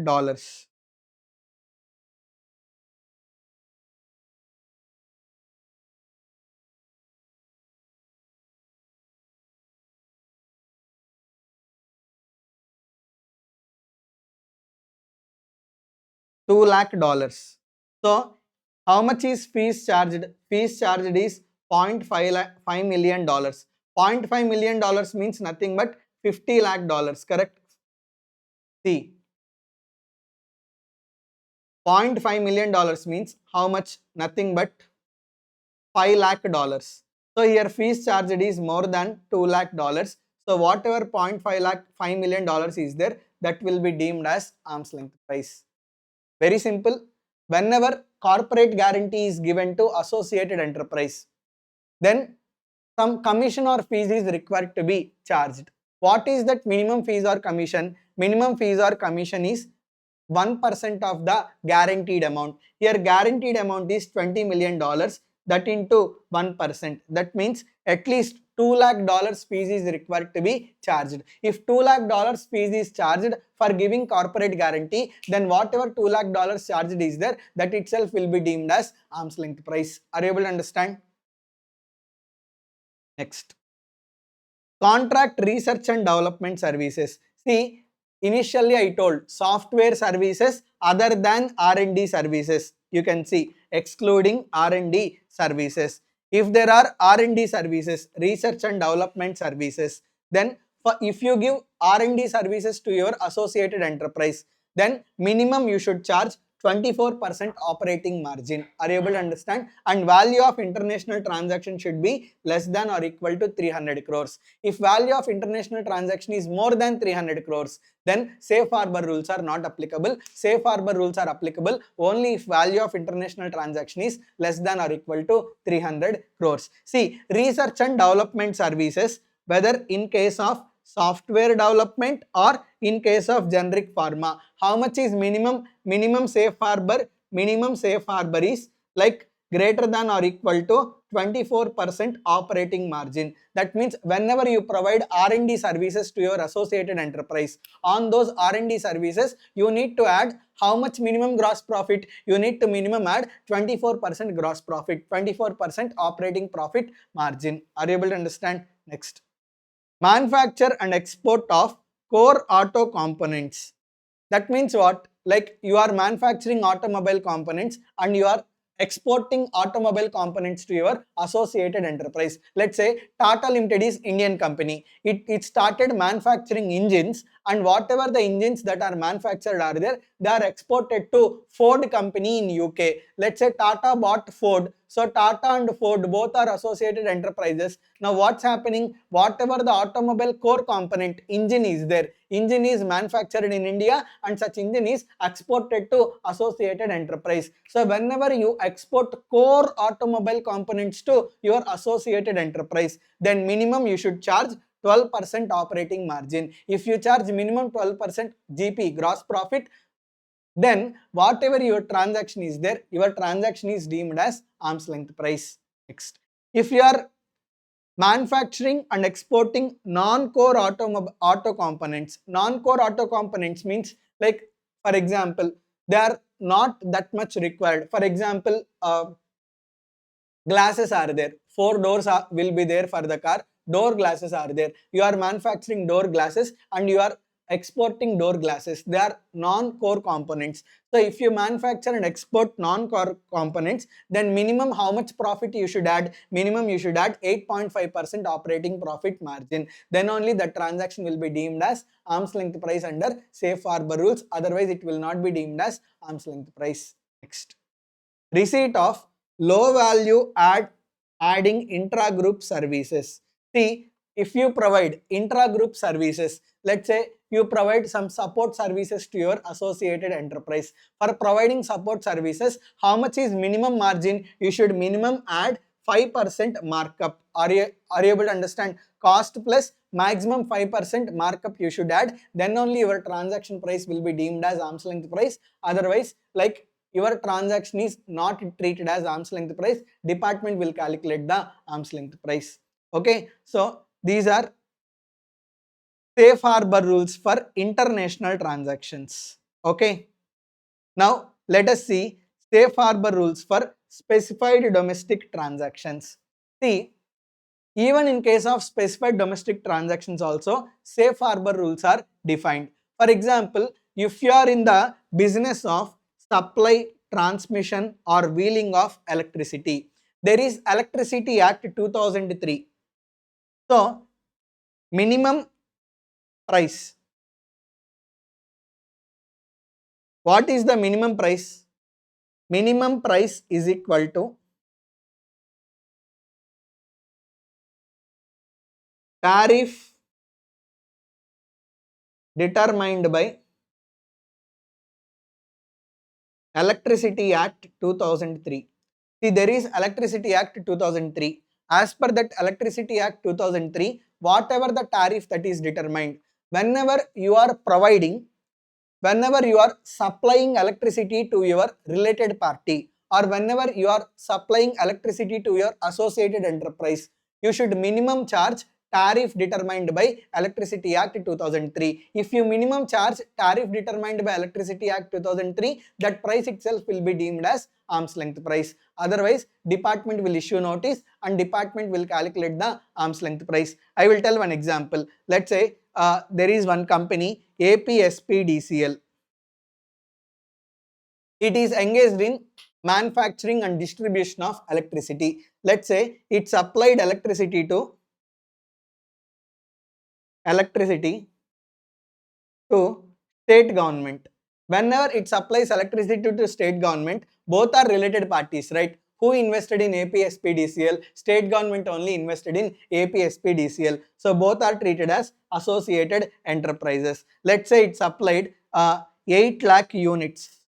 $2 lakh. So how much is fees charged? Fees charged is $0.5 million. $0.5 million means nothing but $50 lakh, correct? See, $0.5 million means how much? Nothing but $5 lakh. So here fees charged is more than $2 lakh. So whatever $5 million is there, that will be deemed as arm's length price. Very simple. Whenever corporate guarantee is given to associated enterprise, then some commission or fees is required to be charged. What is that minimum fees or commission? Minimum fees or commission is 1% of the guaranteed amount. Here guaranteed amount is $20 million, that into 1%. That means at least $2 lakh fees is required to be charged. If $2 lakh fees is charged for giving corporate guarantee, then whatever $2 lakh charged is there, that itself will be deemed as arm's length price. Are you able to understand? Next, contract research and development services. See, initially I told software services other than R&D services. You can see excluding R&D services. If there are R&D services, research and development services, then if you give R&D services to your associated enterprise, then minimum you should charge 24% operating margin. Are you able to understand? And value of international transaction should be less than or equal to 300 crores. If value of international transaction is more than 300 crores, then safe harbor rules are not applicable. Safe harbor rules are applicable only if value of international transaction is less than or equal to 300 crores. See, research and development services, whether in case of software development or in case of generic pharma, how much is minimum safe harbor? Minimum safe harbor is like greater than or equal to 24% operating margin. That means whenever you provide R&D services to your associated enterprise, on those R&D services you need to add how much minimum gross profit? You need to minimum add 24% gross profit, 24% operating profit margin. Are you able to understand? Next, manufacture and export of core auto components. That means what? Like you are manufacturing automobile components and you are exporting automobile components to your associated enterprise. Let's say Tata Limited is Indian company. It started manufacturing engines, and whatever the engines that are manufactured are there, they are exported to Ford company in UK. Let's say Tata bought Ford. So Tata and Ford both are associated enterprises. Now what's happening? Whatever the automobile core component engine is there, engine is manufactured in India and such engine is exported to associated enterprise. So whenever you export core automobile components to your associated enterprise, then minimum you should charge 12% operating margin. If you charge minimum 12% GP, gross profit, then whatever your transaction is there, your transaction is deemed as arm's length price. Next, if you are manufacturing and exporting non-core auto components. Non-core auto components means, like for example, they are not that much required. For example, glasses are there. 4 doors will be there for the car. Door glasses are there. You are manufacturing door glasses and you are exporting door glasses. They are non-core components. So if you manufacture and export non-core components, then minimum how much profit you should add? Minimum you should add 8.5% operating profit margin. Then only the transaction will be deemed as arm's length price under safe harbor rules. Otherwise it will not be deemed as arm's length price. Next, receipt of low value adding intra-group services. See, if you provide intra-group services, let's say you provide some support services to your associated enterprise. For providing support services, how much is minimum margin? You should minimum add 5% markup. Are you able to understand? Cost plus maximum 5% markup you should add. Then only your transaction price will be deemed as arm's length price. Otherwise, like your transaction is not treated as arm's length price. Department will calculate the arm's length price. Okay, so these are safe harbor rules for international transactions. Okay, now let us see safe harbor rules for specified domestic transactions. See, even in case of specified domestic transactions also, safe harbor rules are defined. For example, if you are in the business of supply, transmission or wheeling of electricity, there is Electricity Act 2003. So, minimum price. What is the minimum price? Minimum price is equal to tariff determined by Electricity Act 2003. See, there is Electricity Act 2003. As per that Electricity Act 2003, whatever the tariff that is determined, whenever you are supplying electricity to your related party, or whenever you are supplying electricity to your associated enterprise, you should minimum charge tariff determined by Electricity Act 2003. If you minimum charge tariff determined by Electricity Act 2003, that price itself will be deemed as arm's length price. Otherwise, department will issue notice and department will calculate the arm's length price. I will tell one example. Let's say there is one company, APSPDCL. It is engaged in manufacturing and distribution of electricity. Let's say it supplied electricity to electricity to state government. Whenever it supplies electricity to state government, both are related parties, right? Who invested in APSPDCL? State government only invested in APSPDCL. So both are treated as associated enterprises. Let's say it supplied 8 lakh units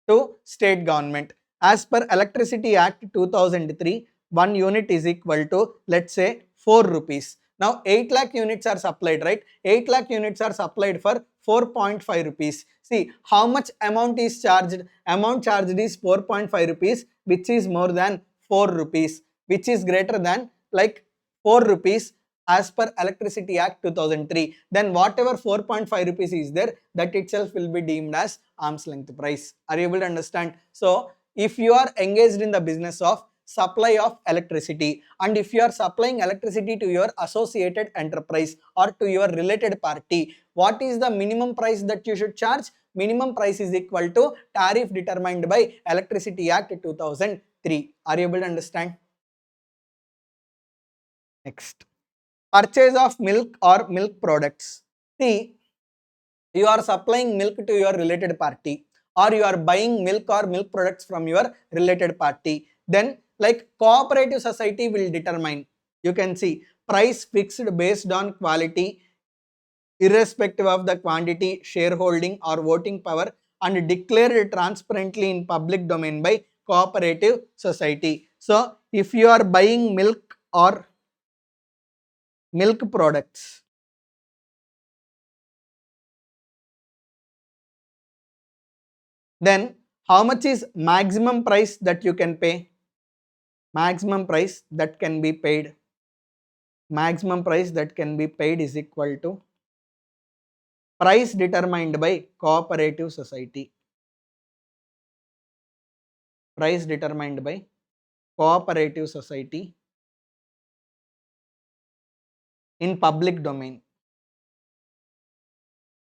to state government. As per Electricity Act 2003, 1 unit is equal to, let's say, 4 rupees. Now 8 lakh units are supplied, right? 8 lakh units are supplied for 4.5 rupees. See how much amount is charged. Amount charged is 4.5 rupees, which is more than 4 rupees, which is greater than like 4 rupees as per Electricity Act 2003. Then whatever 4.5 rupees is there, that itself will be deemed as arm's length price. Are you able to understand? So if you are engaged in the business of supply of electricity, and if you are supplying electricity to your associated enterprise or to your related party, what is the minimum price that you should charge? Minimum price is equal to tariff determined by Electricity Act 2003. Are you able to understand? Next, purchase of milk or milk products. See, you are supplying milk to your related party, or you are buying milk or milk products from your related party, then like cooperative society will determine, you can see, price fixed based on quality irrespective of the quantity, shareholding or voting power, and declared transparently in public domain by cooperative society. So if you are buying milk or milk products, then how much is maximum price that you can pay? Maximum price that can be paid. Maximum price that can be paid is equal to price determined by cooperative society. Price determined by cooperative society in public domain.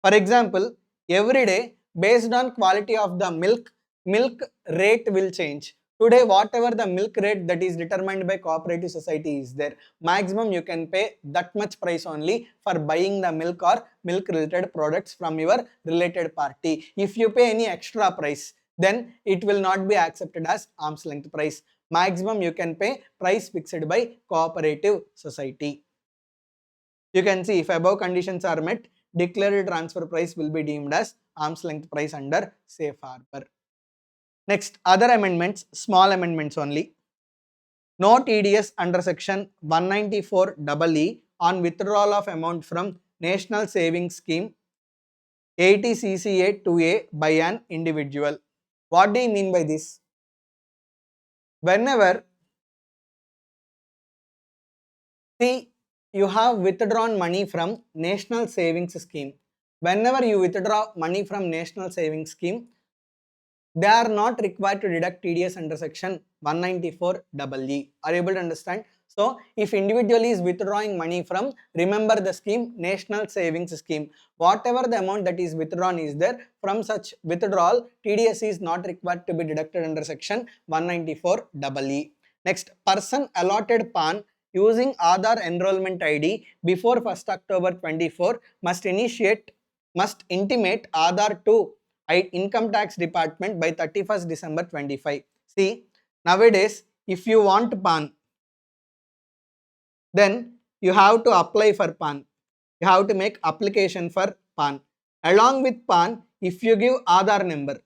For example, every day based on quality of the milk, milk rate will change. Today, whatever the milk rate that is determined by cooperative society is there, maximum you can pay that much price only for buying the milk or milk related products from your related party. If you pay any extra price, then it will not be accepted as arm's length price. Maximum you can pay price fixed by cooperative society. You can see if above conditions are met, declared transfer price will be deemed as arm's length price under safe harbor. Next, other amendments, small amendments only. No TDS under section 194 EE on withdrawal of amount from National Savings Scheme 80 CCA 2A by an individual. What do you mean by this? Whenever, see, you have withdrawn money from National Savings Scheme. Whenever you withdraw money from National Savings Scheme, they are not required to deduct TDS under section 194 EE. Are you able to understand? So, if individual is withdrawing money from, remember the scheme, National Savings Scheme, whatever the amount that is withdrawn is there, from such withdrawal, TDS is not required to be deducted under section 194 EE. Next, person allotted PAN using Aadhaar enrollment ID before 1st October 24 must intimate Aadhaar to income tax department by 31st December 25. See, nowadays if you want PAN, then you have to apply for PAN. You have to make application for PAN. Along with PAN, if you give Aadhaar number,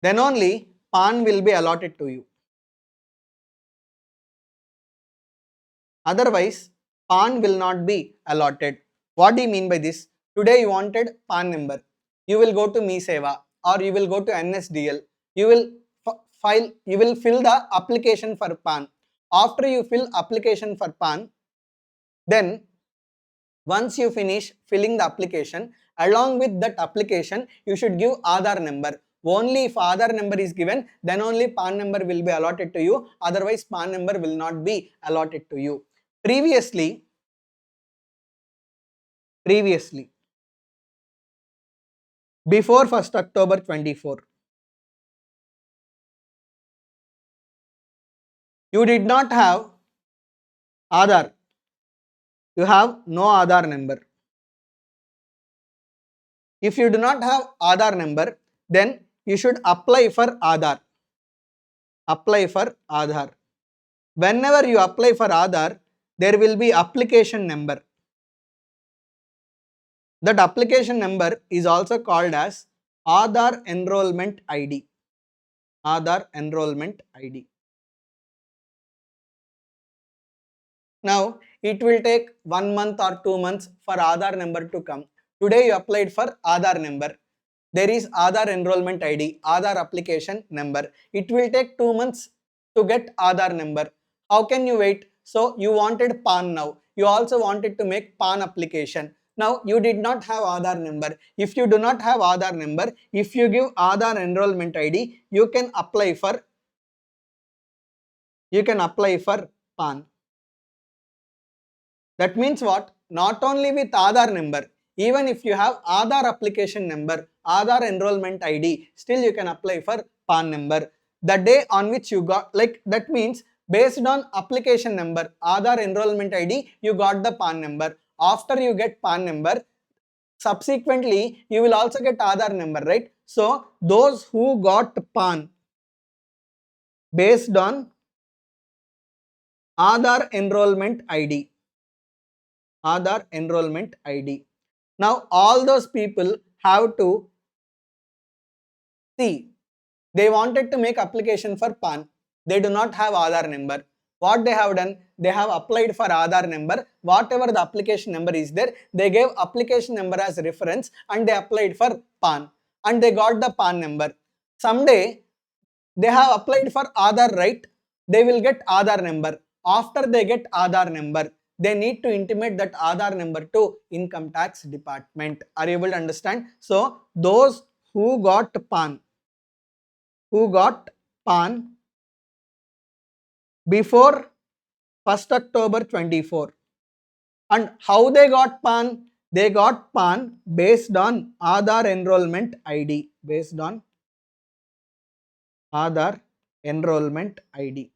then only PAN will be allotted to you. Otherwise, PAN will not be allotted. What do you mean by this? Today you wanted PAN number. You will go to MeSeva or you will go to NSDL. You will fill the application for PAN. After you fill application for PAN, then once you finish filling the application, along with that application, you should give Aadhaar number. Only if Aadhaar number is given, then only PAN number will be allotted to you. Otherwise, PAN number will not be allotted to you. Previously, before 1st October 24, you did not have Aadhaar. You have no Aadhaar number. If you do not have Aadhaar number, then you should apply for Aadhaar. Apply for Aadhaar. Whenever you apply for Aadhaar, there will be application number. That application number is also called as Aadhaar Enrollment ID. Aadhaar Enrollment ID. Now, it will take 1 month or 2 months for Aadhaar number to come. Today you applied for Aadhaar number. There is Aadhaar Enrollment ID, Aadhaar application number. It will take 2 months to get Aadhaar number. How can you wait? So, you wanted PAN now. You also wanted to make PAN application. Now, you did not have Aadhaar number. If you do not have Aadhaar number, if you give Aadhaar Enrollment ID, you can apply for PAN. That means what? Not only with Aadhaar number, even if you have Aadhaar application number, Aadhaar enrollment ID, still you can apply for PAN number. The day on which you got, like that means based on application number, Aadhaar enrollment ID, you got the PAN number. After you get PAN number, subsequently you will also get Aadhaar number, right? So those who got PAN based on Aadhaar enrollment ID, Aadhaar enrollment ID. Now all those people have to see, they wanted to make application for PAN. They do not have Aadhaar number. What they have done? They have applied for Aadhaar number. Whatever the application number is there, they gave application number as reference and they applied for PAN. And they got the PAN number. Someday, they have applied for Aadhaar, right? They will get Aadhaar number. After they get Aadhaar number, they need to intimate that Aadhaar number to Income Tax Department. Are you able to understand? So, those who got PAN before 1st October 24. And how they got PAN? They got PAN based on Aadhaar enrollment ID. Based on Aadhaar enrollment ID.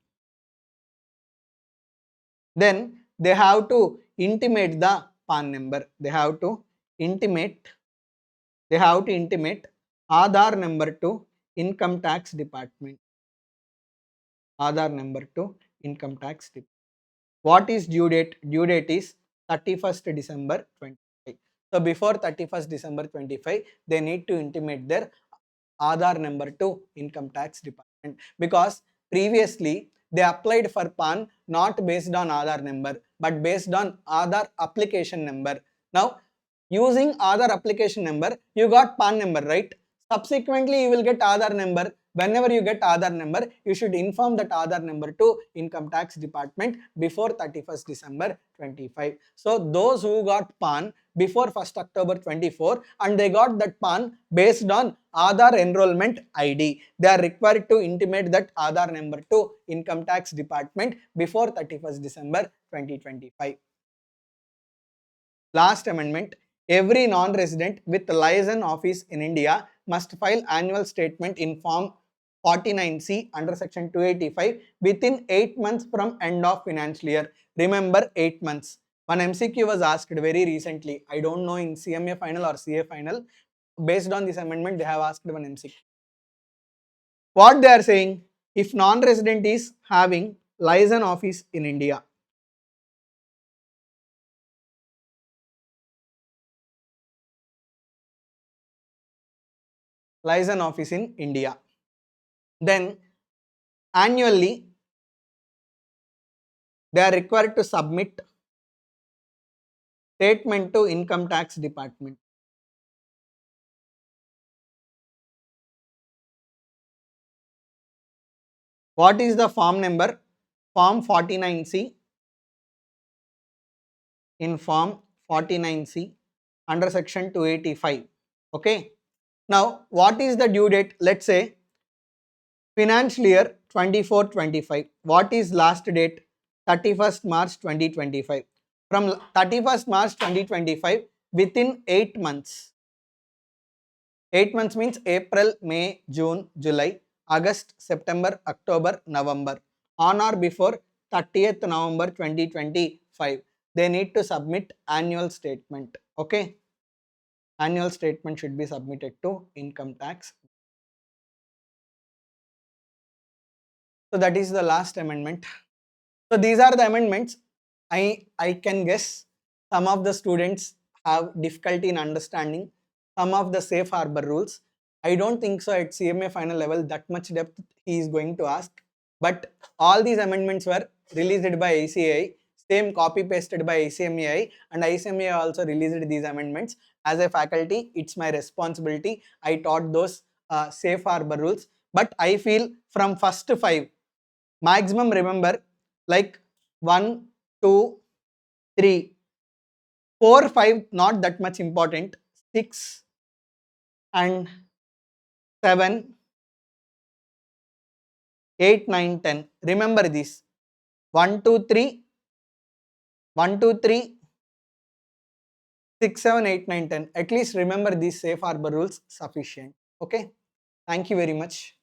Then they have to intimate the PAN number. They have to intimate Aadhaar number to Income Tax Department. Aadhaar number to Income Tax Department. What is due date? Due date is 31st December 25. So before 31st December 25, they need to intimate their Aadhaar number to Income Tax Department, because previously they applied for PAN not based on Aadhaar number but based on Aadhaar application number. Now using Aadhaar application number, you got PAN number, right? Subsequently you will get Aadhaar number. Whenever you get Aadhaar number, you should inform that Aadhaar number to Income Tax Department before 31st December 25. So those who got PAN before 1st October 24 and they got that PAN based on Aadhaar enrollment ID, they are required to intimate that Aadhaar number to Income Tax Department before 31st December 2025. Last amendment, every non-resident with license office in India must file annual statement in form 49C under section 285 within 8 months from end of financial year. Remember, 8 months. One MCQ was asked very recently. I don't know in CMA final or CA final. Based on this amendment, they have asked one MCQ. What they are saying, if non-resident is having license office in India, license office in India, then annually they are required to submit statement to Income Tax Department. What is the form number? Form 49C. In form 49C under section 285. Okay. Now, what is the due date? Let's say financial year 24-25. What is last date? 31st March 2025. From 31st March 2025, within 8 months. 8 months means April, May, June, July, August, September, October, November. On or before 30th November 2025. They need to submit annual statement. Okay. Annual statement should be submitted to income tax. So that is the last amendment. So these are the amendments. I can guess some of the students have difficulty in understanding some of the safe harbor rules. I don't think so at CMA final level that much depth he is going to ask. But all these amendments were released by ICAI, same copy pasted by ICMAI, and ICMAI also released these amendments. As a faculty, it's my responsibility. I taught those safe harbor rules. But I feel from first 5, maximum remember like 1, 2, 3, 4, 5 not that much important, 6 and 7, 8, 9, 10. Remember this 1, 2, 3, 1, 2, 3, 6, 7, 8, 9, 10. At least remember these safe harbor rules sufficient. Okay. Thank you very much.